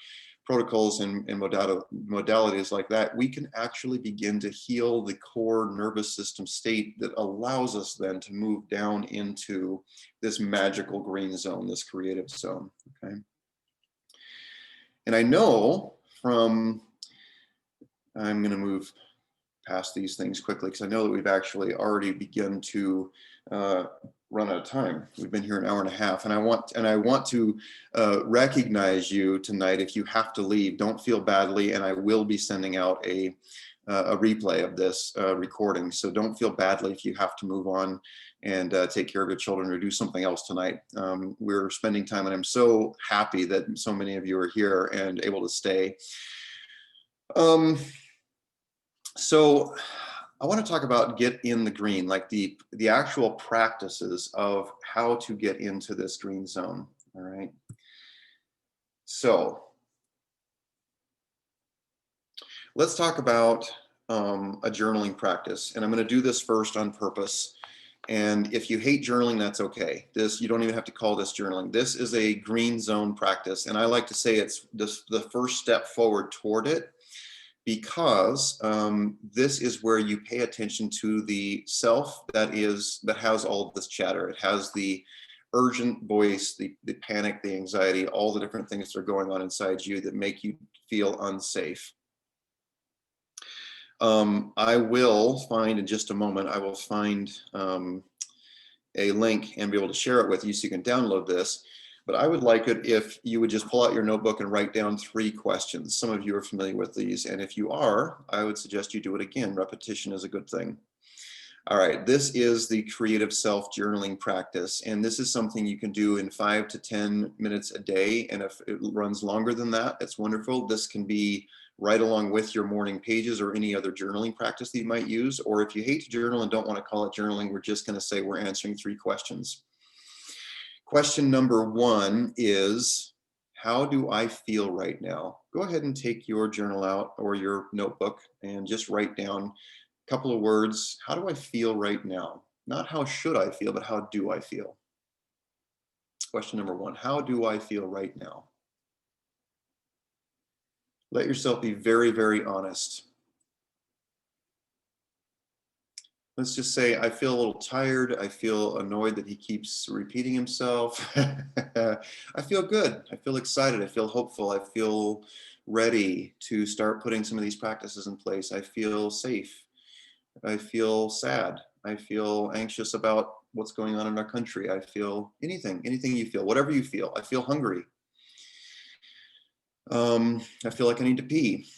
protocols and modalities like that, we can actually begin to heal the core nervous system state that allows us then to move down into this magical green zone, this creative zone. Okay. And I know from, I'm going to move past these things quickly because I know that we've actually already begun to run out of time. We've been here an hour and a half, and I want to recognize you tonight. If you have to leave, don't feel badly, and I will be sending out a replay of this recording. So don't feel badly if you have to move on and take care of your children or do something else tonight. We're spending time, and I'm so happy that so many of you are here and able to stay. So I want to talk about get in the green, like the actual practices of how to get into this green zone. All right. So let's talk about a journaling practice. And I'm going to do this first on purpose. And if you hate journaling, that's okay. You don't even have to call this journaling. This is a green zone practice. And I like to say it's the first step forward toward it, because this is where you pay attention to the self that has all of this chatter. It has the urgent voice, the panic, the anxiety, all the different things that are going on inside you that make you feel unsafe. I will find in just a moment, I will find a link and be able to share it with you so you can download this. But I would like it if you would just pull out your notebook and write down 3 questions. Some of you are familiar with these, and if you are, I would suggest you do it again. Repetition is a good thing. All right, this is the creative self journaling practice, and this is something you can do in 5 to 10 minutes a day, and if it runs longer than that, it's wonderful. This can be right along with your morning pages or any other journaling practice that you might use, or if you hate to journal and don't want to call it journaling, we're just going to say we're answering 3 questions. Question number 1 is, how do I feel right now? Go ahead and take your journal out or your notebook and just write down a couple of words. How do I feel right now? Not how should I feel, but how do I feel? Question number 1, how do I feel right now? Let yourself be very, very honest. let's just say I feel a little tired. I feel annoyed that he keeps repeating himself. I feel good. I feel excited. I feel hopeful. I feel ready to start putting some of these practices in place. I feel safe. I feel sad. I feel anxious about what's going on in our country. I feel anything you feel, whatever you feel. I feel hungry. I feel like I need to pee.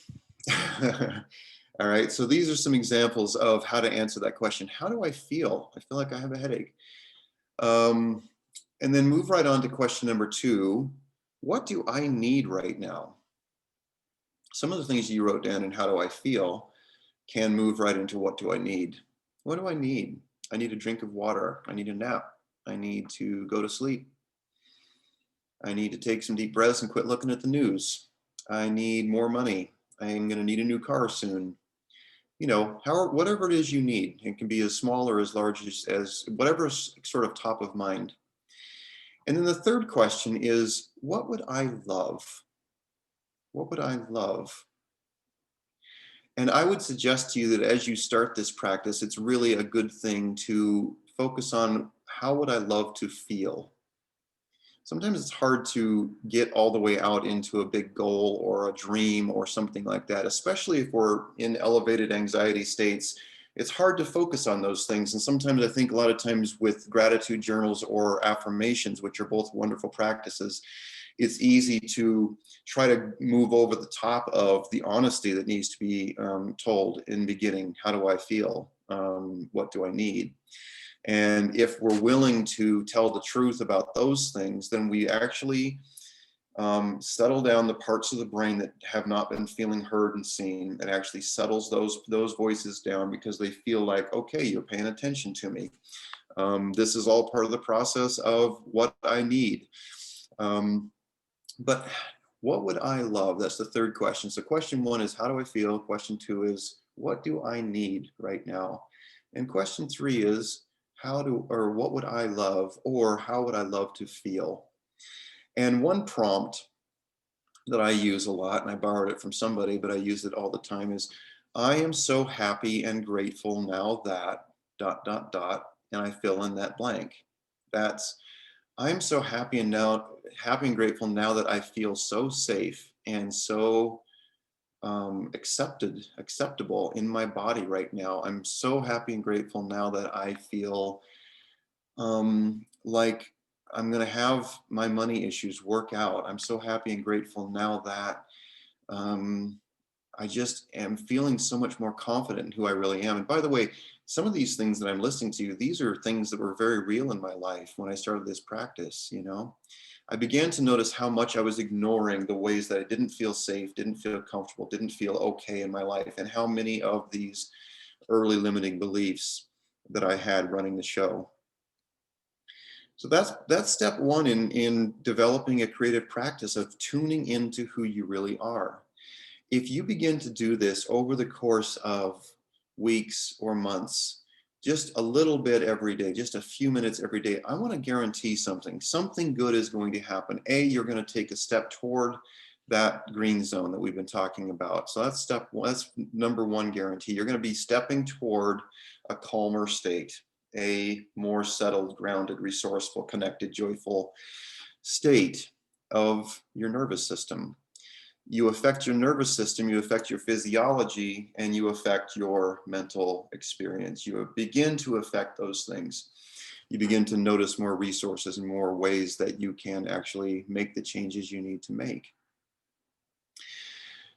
All right, so these are some examples of how to answer that question. How do I feel? I feel like I have a headache. And then move right on to question number 2. What do I need right now? Some of the things you wrote down in how do I feel can move right into what do I need? What do I need? I need a drink of water. I need a nap. I need to go to sleep. I need to take some deep breaths and quit looking at the news. I need more money. I'm going to need a new car soon. You know, whatever it is you need. It can be as small or as large as whatever is sort of top of mind. And then the third question is, what would I love? What would I love? And I would suggest to you that as you start this practice, it's really a good thing to focus on how would I love to feel? Sometimes it's hard to get all the way out into a big goal or a dream or something like that, especially if we're in elevated anxiety states. It's hard to focus on those things. And sometimes I think a lot of times with gratitude journals or affirmations, which are both wonderful practices, it's easy to try to move over the top of the honesty that needs to be told in the beginning. How do I feel? What do I need? And if we're willing to tell the truth about those things, then we actually settle down the parts of the brain that have not been feeling heard and seen. It actually settles those voices down because they feel like, okay, you're paying attention to me. This is all part of the process of what I need. But what would I love? That's the third question. So question 1 is, how do I feel? Question 2 is, what do I need right now? And question 3 is, what would I love, or how would I love to feel? And one prompt that I use a lot, and I borrowed it from somebody, but I use it all the time, is, I am so happy and grateful now that ... and I fill in that blank. That's, I'm so happy and grateful now that I feel so safe and so acceptable in my body right now. I'm so happy and grateful now that I feel like I'm going to have my money issues work out. I'm so happy and grateful now that I just am feeling so much more confident in who I really am. And by the way, some of these things that I'm listening to, these are things that were very real in my life when I started this practice, you know. I began to notice how much I was ignoring the ways that I didn't feel safe, didn't feel comfortable, didn't feel okay in my life, and how many of these early limiting beliefs that I had running the show. So that's step 1 in developing a creative practice of tuning into who you really are. If you begin to do this over the course of weeks or months, just a little bit every day, just a few minutes every day, I want to guarantee something good is going to happen. You're going to take a step toward that green zone that we've been talking about. So that's step 1, that's number 1 guarantee. You're going to be stepping toward a calmer state, a more settled, grounded, resourceful, connected, joyful state of your nervous system. You affect your nervous system, you affect your physiology, and you affect your mental experience. You begin to affect those things. You begin to notice more resources and more ways that you can actually make the changes you need to make.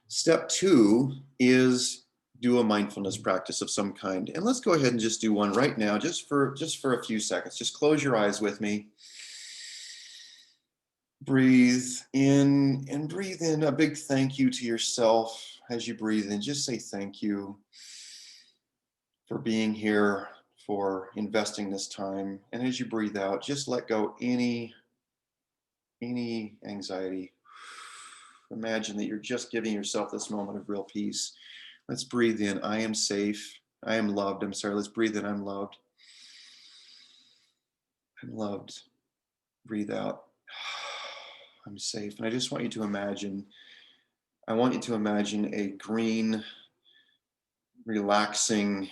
Step 2 is do a mindfulness practice of some kind. And let's go ahead and just do one right now, just for a few seconds. Just close your eyes with me. Breathe in and breathe in a big thank you to yourself as you breathe in. Just say thank you for being here, for investing this time. And as you breathe out, just let go any anxiety. Imagine that you're just giving yourself this moment of real peace. Let's breathe in. I am safe. I am loved. I'm sorry. Let's breathe in. I'm loved. I'm loved. Breathe out. I'm safe. And I just want you to imagine, a green, relaxing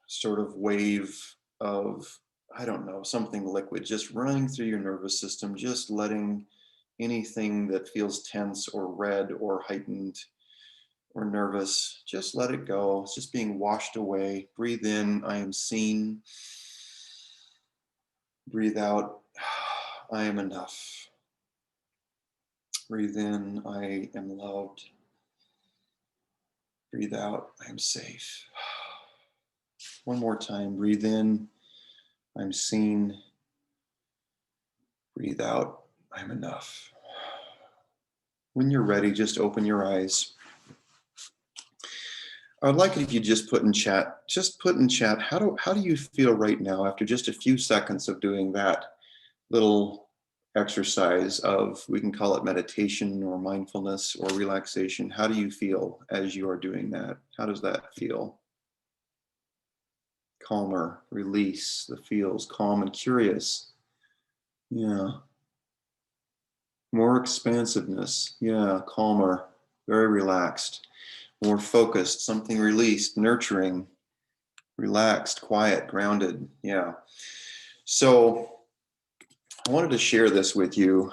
sort of wave of, I don't know, something liquid just running through your nervous system, just letting anything that feels tense or red or heightened or nervous, just let it go. It's just being washed away. Breathe in, I am seen. Breathe out, I am enough. Breathe in, I am loved. Breathe out, I am safe. One more time, breathe in, I'm seen. Breathe out, I'm enough. When you're ready, just open your eyes. I'd like it if you just put in chat, how do you feel right now after just a few seconds of doing that little exercise of, we can call it meditation or mindfulness or relaxation. How do you feel as you are doing that? How does that feel? Calmer, release the feels, calm and curious. Yeah. More expansiveness. Yeah, calmer, very relaxed. More focused, something released, nurturing, relaxed, quiet, grounded. Yeah. So I wanted to share this with you.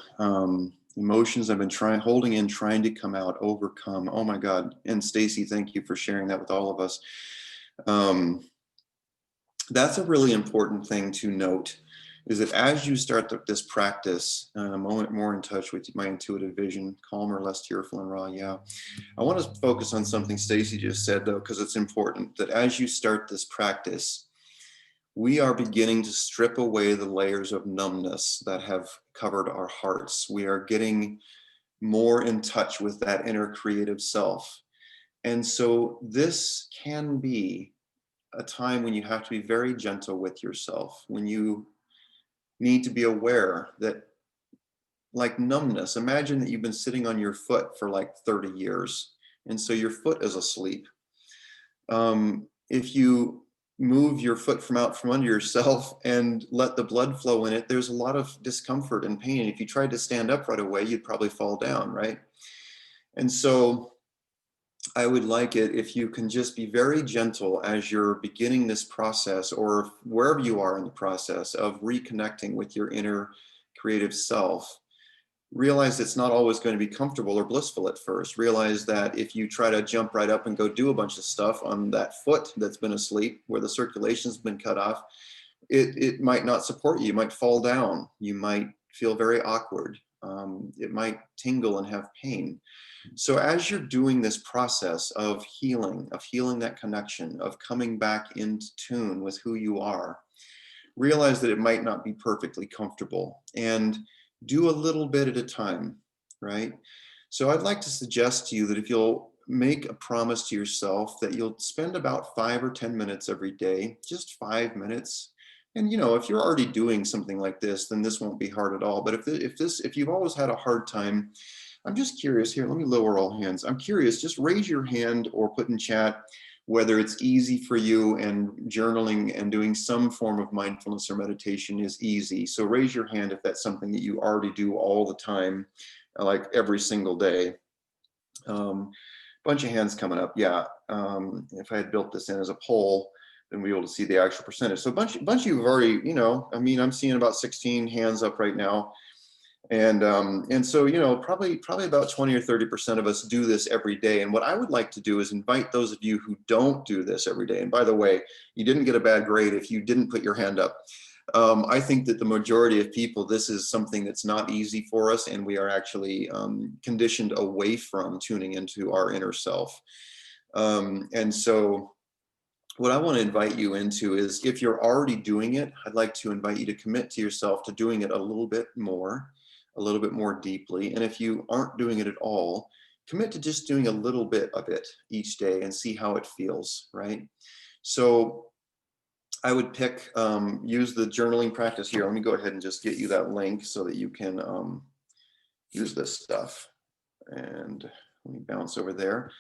Emotions I've been holding in, trying to come out, overcome. Oh my God. And Stacy, thank you for sharing that with all of us. That's a really important thing to note, is that as you start this practice, more in touch with my intuitive vision, calmer, less tearful and raw. Yeah. I want to focus on something Stacy just said though, because it's important that as you start this practice, we are beginning to strip away the layers of numbness that have covered our hearts. We are getting more in touch with that inner creative self. And so this can be a time when you have to be very gentle with yourself, when you need to be aware that, like numbness, imagine that you've been sitting on your foot for like 30 years. And so your foot is asleep. If you move your foot from under yourself and let the blood flow in it, there's a lot of discomfort and pain. If you tried to stand up right away, you'd probably fall down, right? And so I would like it if you can just be very gentle as you're beginning this process, or wherever you are in the process of reconnecting with your inner creative self. Realize it's not always going to be comfortable or blissful at first. Realize that if you try to jump right up and go do a bunch of stuff on that foot that's been asleep, where the circulation's been cut off, it might not support you. You might fall down. You might feel very awkward. It might tingle and have pain. So as you're doing this process of healing that connection, of coming back into tune with who you are, realize that it might not be perfectly comfortable, and do a little bit at a time, right? So I'd like to suggest to you that if you'll make a promise to yourself that you'll spend about 5 or 10 minutes every day, just 5 minutes. And if you're already doing something like this, then this won't be hard at all. But if you've always had a hard time, I'm just curious here, let me lower all hands. I'm curious, just raise your hand or put in chat whether it's easy for you, and journaling and doing some form of mindfulness or meditation is easy. So raise your hand if that's something that you already do all the time, like every single day. Bunch of hands coming up. Yeah. If I had built this in as a poll, then we'll be able to see the actual percentage. So a bunch of you have already, I'm seeing about 16 hands up right now. And so, probably about 20 or 30% of us do this every day. And what I would like to do is invite those of you who don't do this every day. And by the way, you didn't get a bad grade if you didn't put your hand up. I think that the majority of people, this is something that's not easy for us, and we are actually conditioned away from tuning into our inner self. And so what I want to invite you into is, if you're already doing it, I'd like to invite you to commit to yourself to doing it a little bit more deeply. And if you aren't doing it at all, commit to just doing a little bit of it each day and see how it feels, right? So I would use the journaling practice here. Let me go ahead and just get you that link so that you can use this stuff. And let me bounce over there.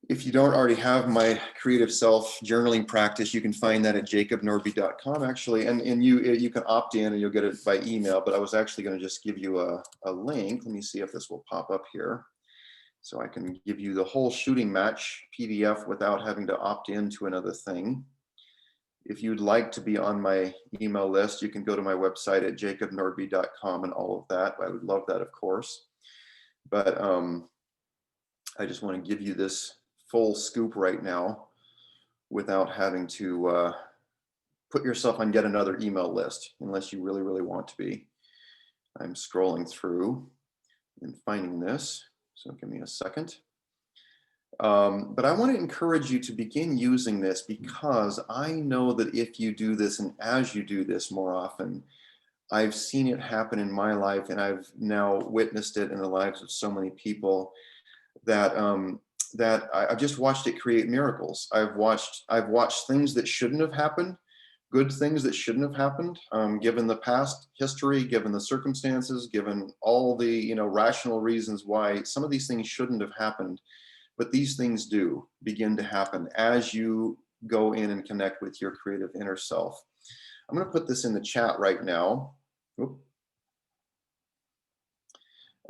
If you don't already have my creative self journaling practice, you can find that at jacobnorby.com actually. And you can opt in and you'll get it by email, but I was actually going to just give you a link. Let me see if this will pop up here. So I can give you the whole shooting match PDF without having to opt into another thing. If you'd like to be on my email list, you can go to my website at jacobnordby.com and all of that. I would love that, of course. But I just want to give you this full scoop right now without having to put yourself on yet another email list, unless you really, really want to be. I'm scrolling through and finding this, so give me a second. But I want to encourage you to begin using this, because I know that if you do this, and as you do this more often, I've seen it happen in my life, and I've now witnessed it in the lives of so many people, that I've just watched it create miracles. I've watched things that shouldn't have happened, good things that shouldn't have happened, given the past history, given the circumstances, given all the rational reasons why some of these things shouldn't have happened. But these things do begin to happen as you go in and connect with your creative inner self. I'm going to put this in the chat right now. Oop.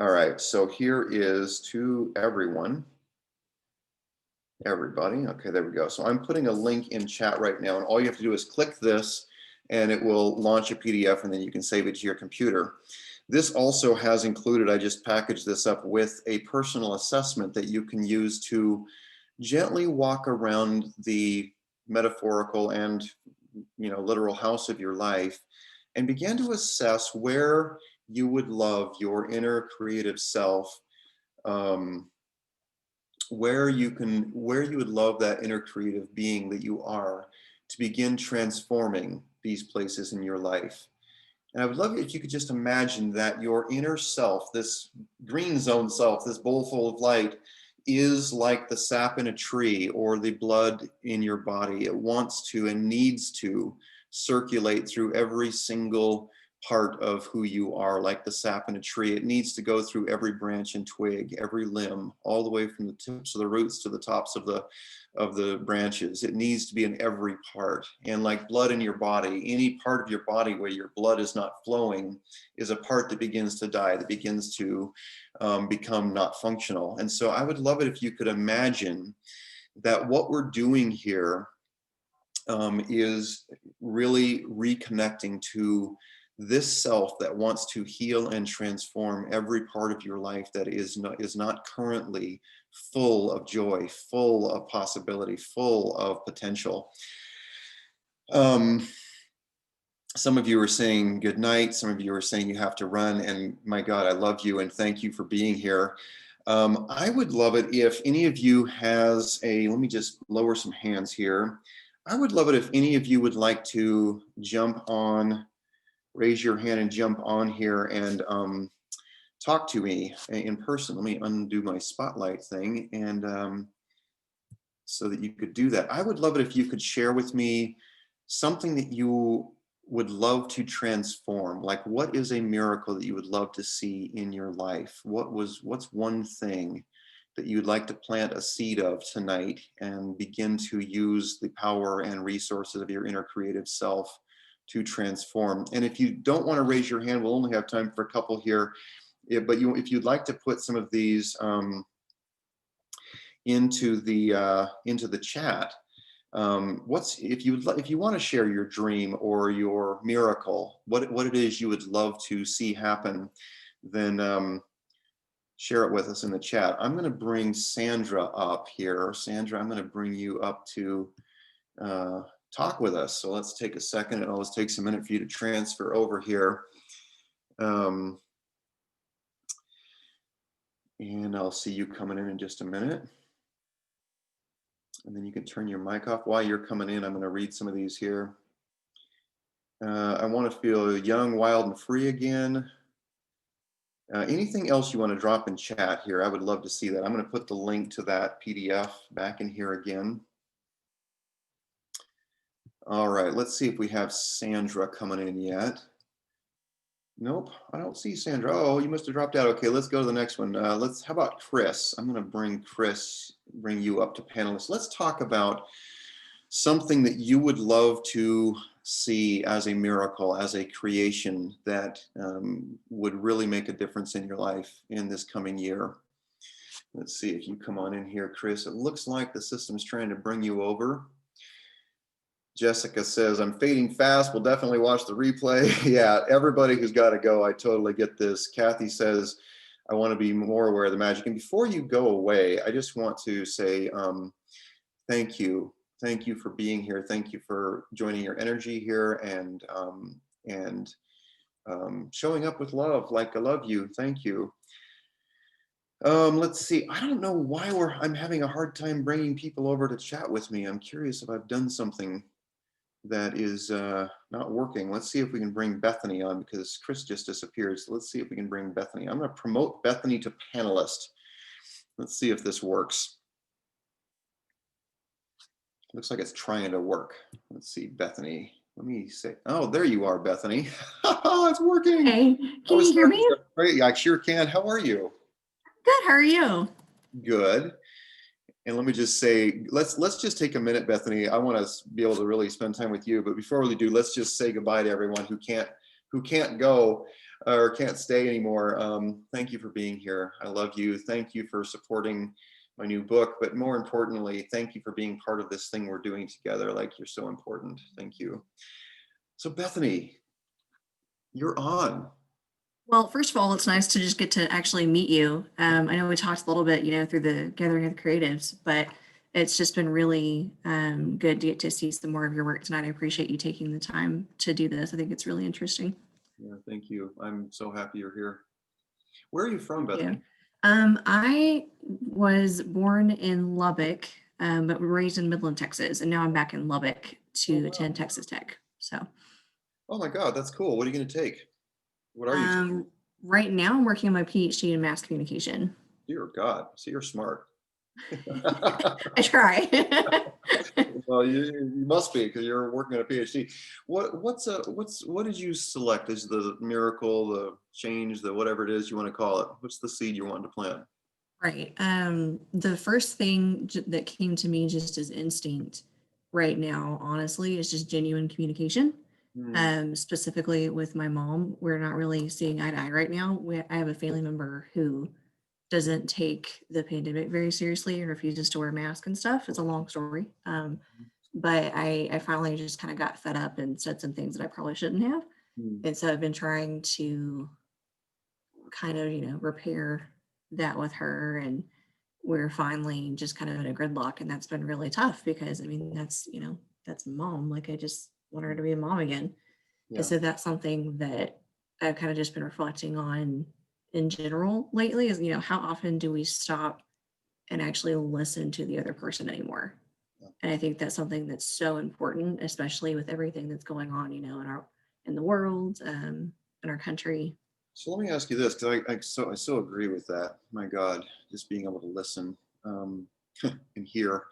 All right, so here is to everybody. Okay, there we go. So I'm putting a link in chat right now, and all you have to do is click this and it will launch a PDF, and then you can save it to your computer. This also has included, I just packaged this up with a personal assessment that you can use to gently walk around the metaphorical and literal house of your life and begin to assess where you would love your inner creative self, where you would love that inner creative being that you are to begin transforming these places in your life. And I would love it if you could just imagine that your inner self, this green zone self, this bowl full of light, is like the sap in a tree or the blood in your body. It wants to and needs to circulate through every single part of who you are, like the sap in a tree. It needs to go through every branch and twig, every limb, all the way from the tips of the roots to the tops of the branches. It needs to be in every part. And like blood in your body, any part of your body where your blood is not flowing is a part that begins to die, that begins to become not functional. And so I would love it if you could imagine that what we're doing here is really reconnecting to this self that wants to heal and transform every part of your life that is not currently full of joy, full of possibility, full of potential. Some of you are saying good night. Some of you are saying you have to run, and my God, I love you and thank you for being here. I would love it if any of you has let me just lower some hands here. I would love it if any of you would like to jump on, raise your hand and jump on here and talk to me in person. Let me undo my spotlight thing, and so that you could do that. I would love it if you could share with me something that you would love to transform. Like, what is a miracle that you would love to see in your life? What's one thing that you'd like to plant a seed of tonight and begin to use the power and resources of your inner creative self to transform? And if you don't want to raise your hand, we'll only have time for a couple here. But if you'd like to put some of these into the chat, if you want to share your dream or your miracle, what it is you would love to see happen, then share it with us in the chat. I'm going to bring Sandra up here. Sandra, I'm going to bring you up to talk with us. So let's take a second. It always takes a minute for you to transfer over here. And I'll see you coming in just a minute. And then you can turn your mic off. While you're coming in, I'm going to read some of these here. I want to feel young, wild, and free again. Anything else you want to drop in chat here? I would love to see that. I'm going to put the link to that PDF back in here again. All right, let's see if we have Sandra coming in yet. Nope, I don't see Sandra. Oh, you must have dropped out. Okay, let's go to the next one. How about Chris? I'm going to bring you up to panelist. Let's talk about something that you would love to see as a miracle, as a creation that would really make a difference in your life in this coming year. Let's see if you come on in here, Chris. It looks like the system's trying to bring you over. Jessica says, I'm fading fast. We'll definitely watch the replay. Yeah, everybody who's got to go, I totally get this. Kathy says, I want to be more aware of the magic. And before you go away, I just want to say thank you. Thank you for being here. Thank you for joining your energy here and showing up with love, like I love you. Thank you. Let's see. I don't know why I'm having a hard time bringing people over to chat with me. I'm curious if I've done something that is not working. Let's see if we can bring Bethany on, because Chris just disappeared. So let's see if we can bring Bethany. I'm going to promote Bethany to panelist. Let's see if this works. Looks like it's trying to work. Let's see, Bethany. Let me say, oh, there you are, Bethany. It's working. Hey, can you hear me? Great, I sure can. How are you? Good, how are you? Good. And let me just say, let's just take a minute, Bethany. I want to be able to really spend time with you. But before we do, let's just say goodbye to everyone who can't go or can't stay anymore. Thank you for being here. I love you. Thank you for supporting my new book. But more importantly, thank you for being part of this thing we're doing together. Like, you're so important. Thank you. So Bethany, you're on. Well, first of all, it's nice to just get to actually meet you. I know we talked a little bit, through the Gathering of the Creatives, but it's just been really good to get to see some more of your work tonight. I appreciate you taking the time to do this. I think it's really interesting. Yeah, thank you. I'm so happy you're here. Where are you from, Bethany? I was born in Lubbock, but raised in Midland, Texas, and now I'm back in Lubbock to attend Texas Tech. So. Oh my God, that's cool. What are you going to take? What are you taking? Right now, I'm working on my PhD in mass communication. Dear God, so you're smart. I try. Well, you must be, because you're working on a PhD. What did you select as the miracle, the change, the whatever it is you want to call it? What's the seed you want to plant? Right. The first thing that came to me just as instinct right now, honestly, is just genuine communication. Specifically with my mom, we're not really seeing eye to eye right now. I have a family member who doesn't take the pandemic very seriously and refuses to wear masks and stuff. It's a long story. But I finally just kind of got fed up and said some things that I probably shouldn't have. And so I've been trying to kind of, repair that with her. And we're finally just kind of in a gridlock. And that's been really tough because, that's mom. Like, I just want her to be a mom again. Yeah. And so that's something that I've kind of just been reflecting on in general lately is, how often do we stop and actually listen to the other person anymore? Yeah. And I think that's something that's so important, especially with everything that's going on, in the world, in our country. So let me ask you this, because I so agree with that. My God, just being able to listen and hear.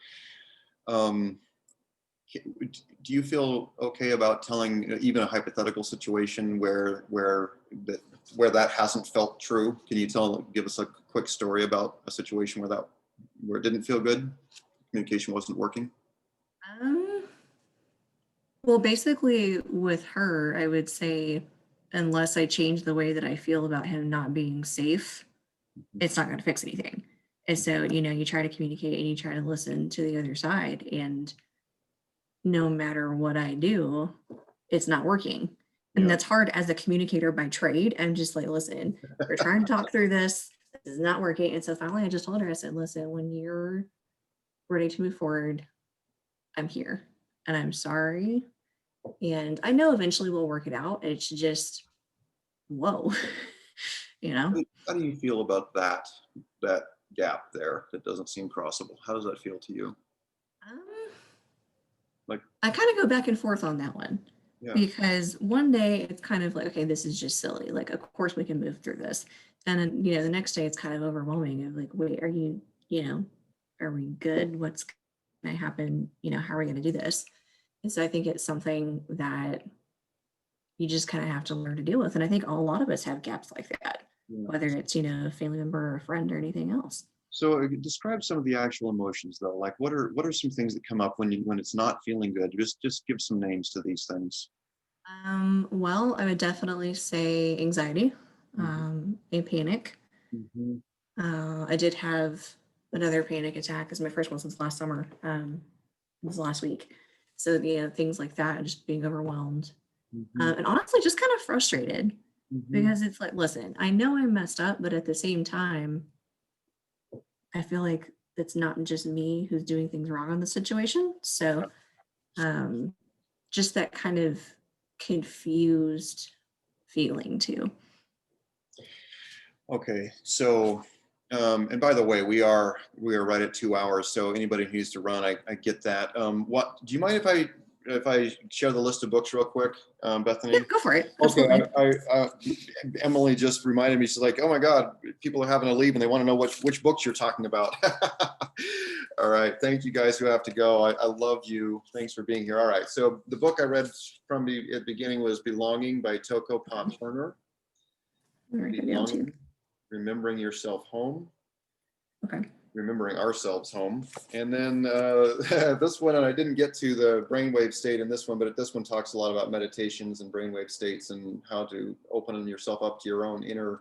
Do you feel okay about telling even a hypothetical situation where that hasn't felt true? Can you give us a quick story about a situation where it didn't feel good? Communication wasn't working? Well, basically with her, I would say, unless I change the way that I feel about him not being safe, it's not going to fix anything. And so, you try to communicate and you try to listen to the other side, and no matter what I do, it's not working. And that's hard as a communicator by trade. I'm just like, listen, we're trying to talk through this. This is not working. And so finally I just told her, I said, listen, when you're ready to move forward, I'm here and I'm sorry. And I know eventually we'll work it out. It's just, whoa, How do you feel about that gap there that doesn't seem crossable? How does that feel to you? I kind of go back and forth on that one. Yeah. Because one day it's kind of like, okay, this is just silly. Like, of course we can move through this. And then, the next day it's kind of overwhelming of like, wait, are you, are we good? What's going to happen? How are we going to do this? And so I think it's something that you just kind of have to learn to deal with. And I think a lot of us have gaps like that, whether it's, a family member or a friend or anything else. So describe some of the actual emotions though. Like what are some things that come up when it's not feeling good? Just give some names to these things. Well, I would definitely say anxiety, a panic. I did have another panic attack. It's my first one since last summer. It was last week. So, things like that, just being overwhelmed. Mhm, And honestly, just kind of frustrated mhm. because it's like, listen, I know I messed up, but at the same time, I feel like it's not just me who's doing things wrong in the situation. So, um, just that kind of confused feeling too. Okay, so, and by the way, we are right at 2 hours. So anybody who needs to run, I get that. What do you mind if I share the list of books real quick, Yeah, Bethany? go for it. Okay, Absolutely. Emily just reminded me. She's like, "Oh my God, people are having to leave, and they want to know which books you're talking about." All right, thank you guys who have to go. I love you. Thanks for being here. All right, so the book I read from at the beginning was "Belonging" by Toko Pop Turner. I'll write that down too. Belonging, remembering yourself home, Okay. remembering ourselves home. And then this one, and I didn't get to the brainwave state in this one, but this one talks a lot about meditations and brainwave states and how to open yourself up to your own inner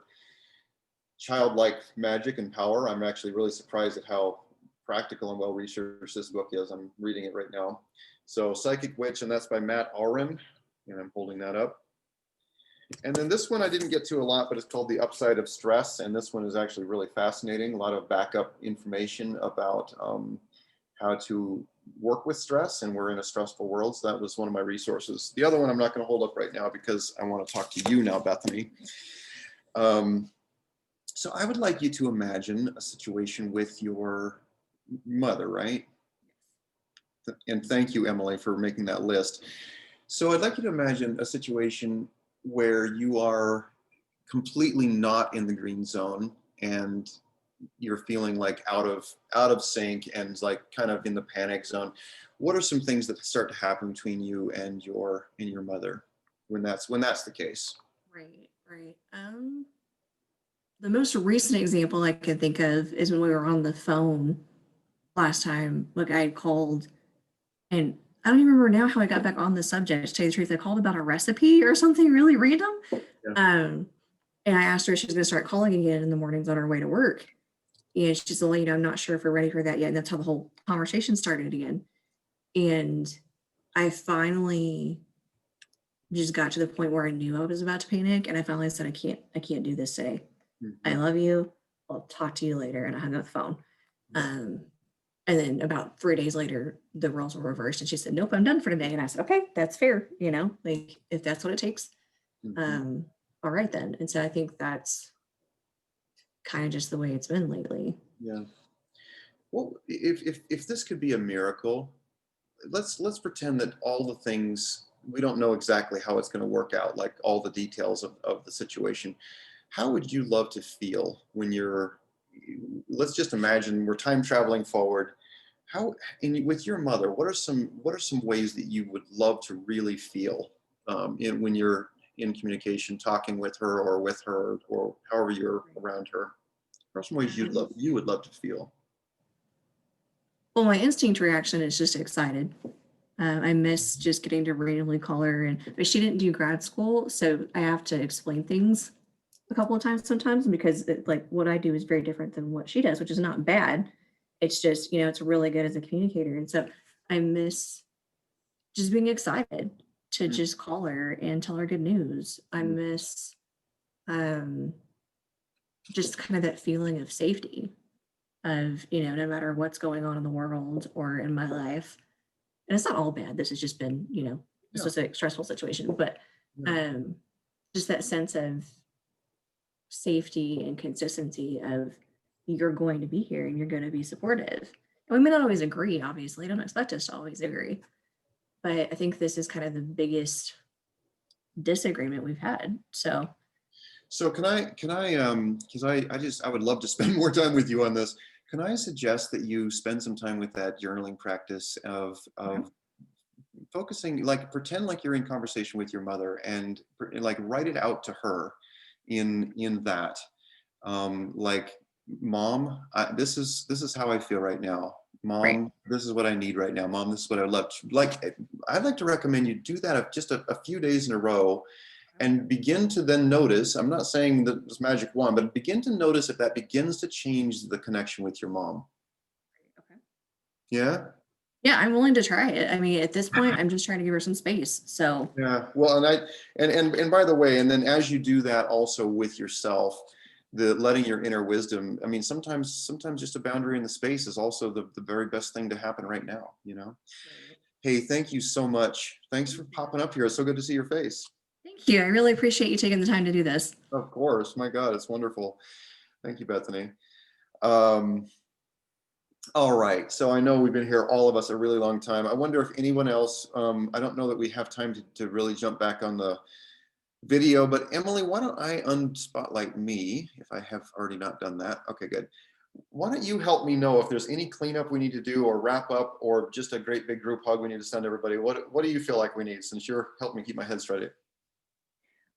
childlike magic and power. I'm actually really surprised at how practical and well researched this book is. I'm reading it right now. So Psychic Witch, and that's by Matt Allren, and I'm holding that up. And then this one I didn't get to a lot, but it's called The Upside of Stress. And this one is actually really fascinating. A lot of backup information about how to work with stress. And we're in a stressful world. So that was one of my resources. The other one I'm not going to hold up right now because I want to talk to you now, Bethany. So I would like you to imagine a situation with your mother, right? And thank you, Emily, for making that list. So I'd like you to imagine a situation where you are completely not in the green zone and you're feeling like out of sync and like kind of in the panic zone. What are some things that start to happen between you and your mother when that's the case? Right, right. The most recent example I can think of is when we were on the phone last time. Like I had called, and I don't even remember now how I got back on the subject. To tell you the truth, I called about a recipe or something really random. Yeah. And I asked her if she was going to start calling again in the mornings on her way to work. And she said, well, I'm not sure if we're ready for that yet. And that's how the whole conversation started again. And I finally just got to the point where I knew I was about to panic. And I finally said, I can't do this today. I Mhm. love you. I'll talk to you later. And I hung up the phone. And then about 3 days later, the roles were reversed. And she said, nope, I'm done for today. And I said, okay, that's fair. Like if that's what it takes. Mhm. All right then. And so I think that's kind of just the way it's been lately. Yeah. Well, if this could be a miracle, let's pretend that all the things we don't know exactly how it's going to work out, like all the details of the situation. How would you love to feel when you're, let's just imagine we're time traveling forward. How, with your mother, what are some ways that you would love to really feel when you're in communication, talking with her or however you're around her? What are some ways you would love to feel? Well, my instinct reaction is just excited. I miss just getting to randomly call her, but she didn't do grad school, so I have to explain things a couple of times sometimes because like what I do is very different than what she does, which is not bad. It's just it's really good as a communicator, and so I miss just being excited to Mm, just call her and tell her good news. I mm, miss um, just kind of that feeling of safety of no matter what's going on in the world or in my life, and it's not all bad. This has just been, a yeah, specific stressful situation, but yeah. um, just that sense of safety and consistency of you're going to be here and you're going to be supportive. And we may not always agree, obviously. Don't expect us to always agree. But I think this is kind of the biggest disagreement we've had. So So because I would love to spend more time with you on this. Can I suggest that you spend some time with that journaling practice of okay. focusing, like pretend like you're in conversation with your mother and like write it out to her in that, like, mom, this is how I feel right now. Right. Mom, this is what I need right now. Mom, this is what I love. Like, I'd like to recommend you do that just a few days in a row and begin to then notice, I'm not saying that this magic wand, but begin to notice if that begins to change the connection with your mom. Okay. Yeah? Yeah, I'm willing to try it. I mean, at this point, I'm just trying to give her some space. So Yeah, well, and by the way, and then as you do that also with yourself, the letting your inner wisdom, I mean, sometimes just a boundary in the space is also the very best thing to happen right now, you know? Hey, thank you so much. Thanks for popping up here. It's so good to see your face. thank you. I really appreciate you taking the time to do this. Of course. My God, it's wonderful. Thank you, Bethany. Um, all right. So I know we've been here, all of us, a really long time. I wonder if anyone else, I don't know that we have time to really jump back on the video, but Emily, why don't I unspotlight me if I have already not done that? Okay, good. Why don't you help me know if there's any cleanup we need to do or wrap up or just a great big group hug we need to send everybody? What do you feel like we need, since you're helping me keep my head straight?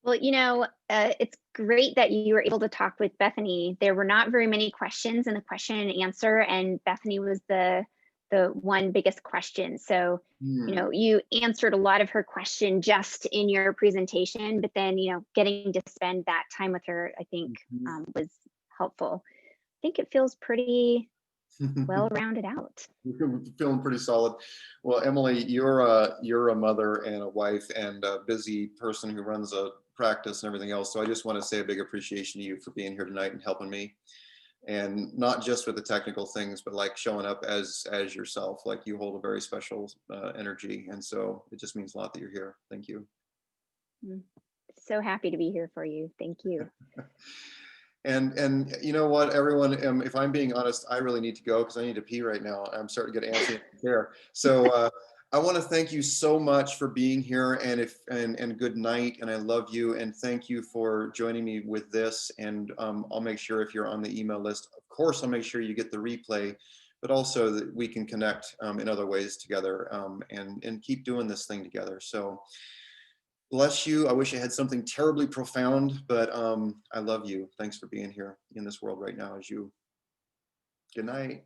Well, it's great that you were able to talk with Bethany. There were not very many questions in the question and answer, and Bethany was the one biggest question. So, you answered a lot of her question just in your presentation, but then, getting to spend that time with her, I think, was helpful. I think it feels pretty well rounded out. Feeling pretty solid. Well, Emily, you're a mother and a wife and a busy person who runs a practice and everything else. So I just want to say a big appreciation to you for being here tonight and helping me. And not just with the technical things, but like showing up as yourself. Like, you hold a very special energy. And so it just means a lot that you're here. Thank you. So happy to be here for you. Thank you. And you know what, everyone, if I'm being honest, I really need to go because I need to pee right now. I'm starting to get antsy there. So I want to thank you so much for being here, and good night, and I love you, and thank you for joining me with this. And I'll make sure, if you're on the email list, of course, I'll make sure you get the replay, but also that we can connect in other ways together, and keep doing this thing together. So bless you. I wish I had something terribly profound, but I love you. Thanks for being here in this world right now as you. Good night.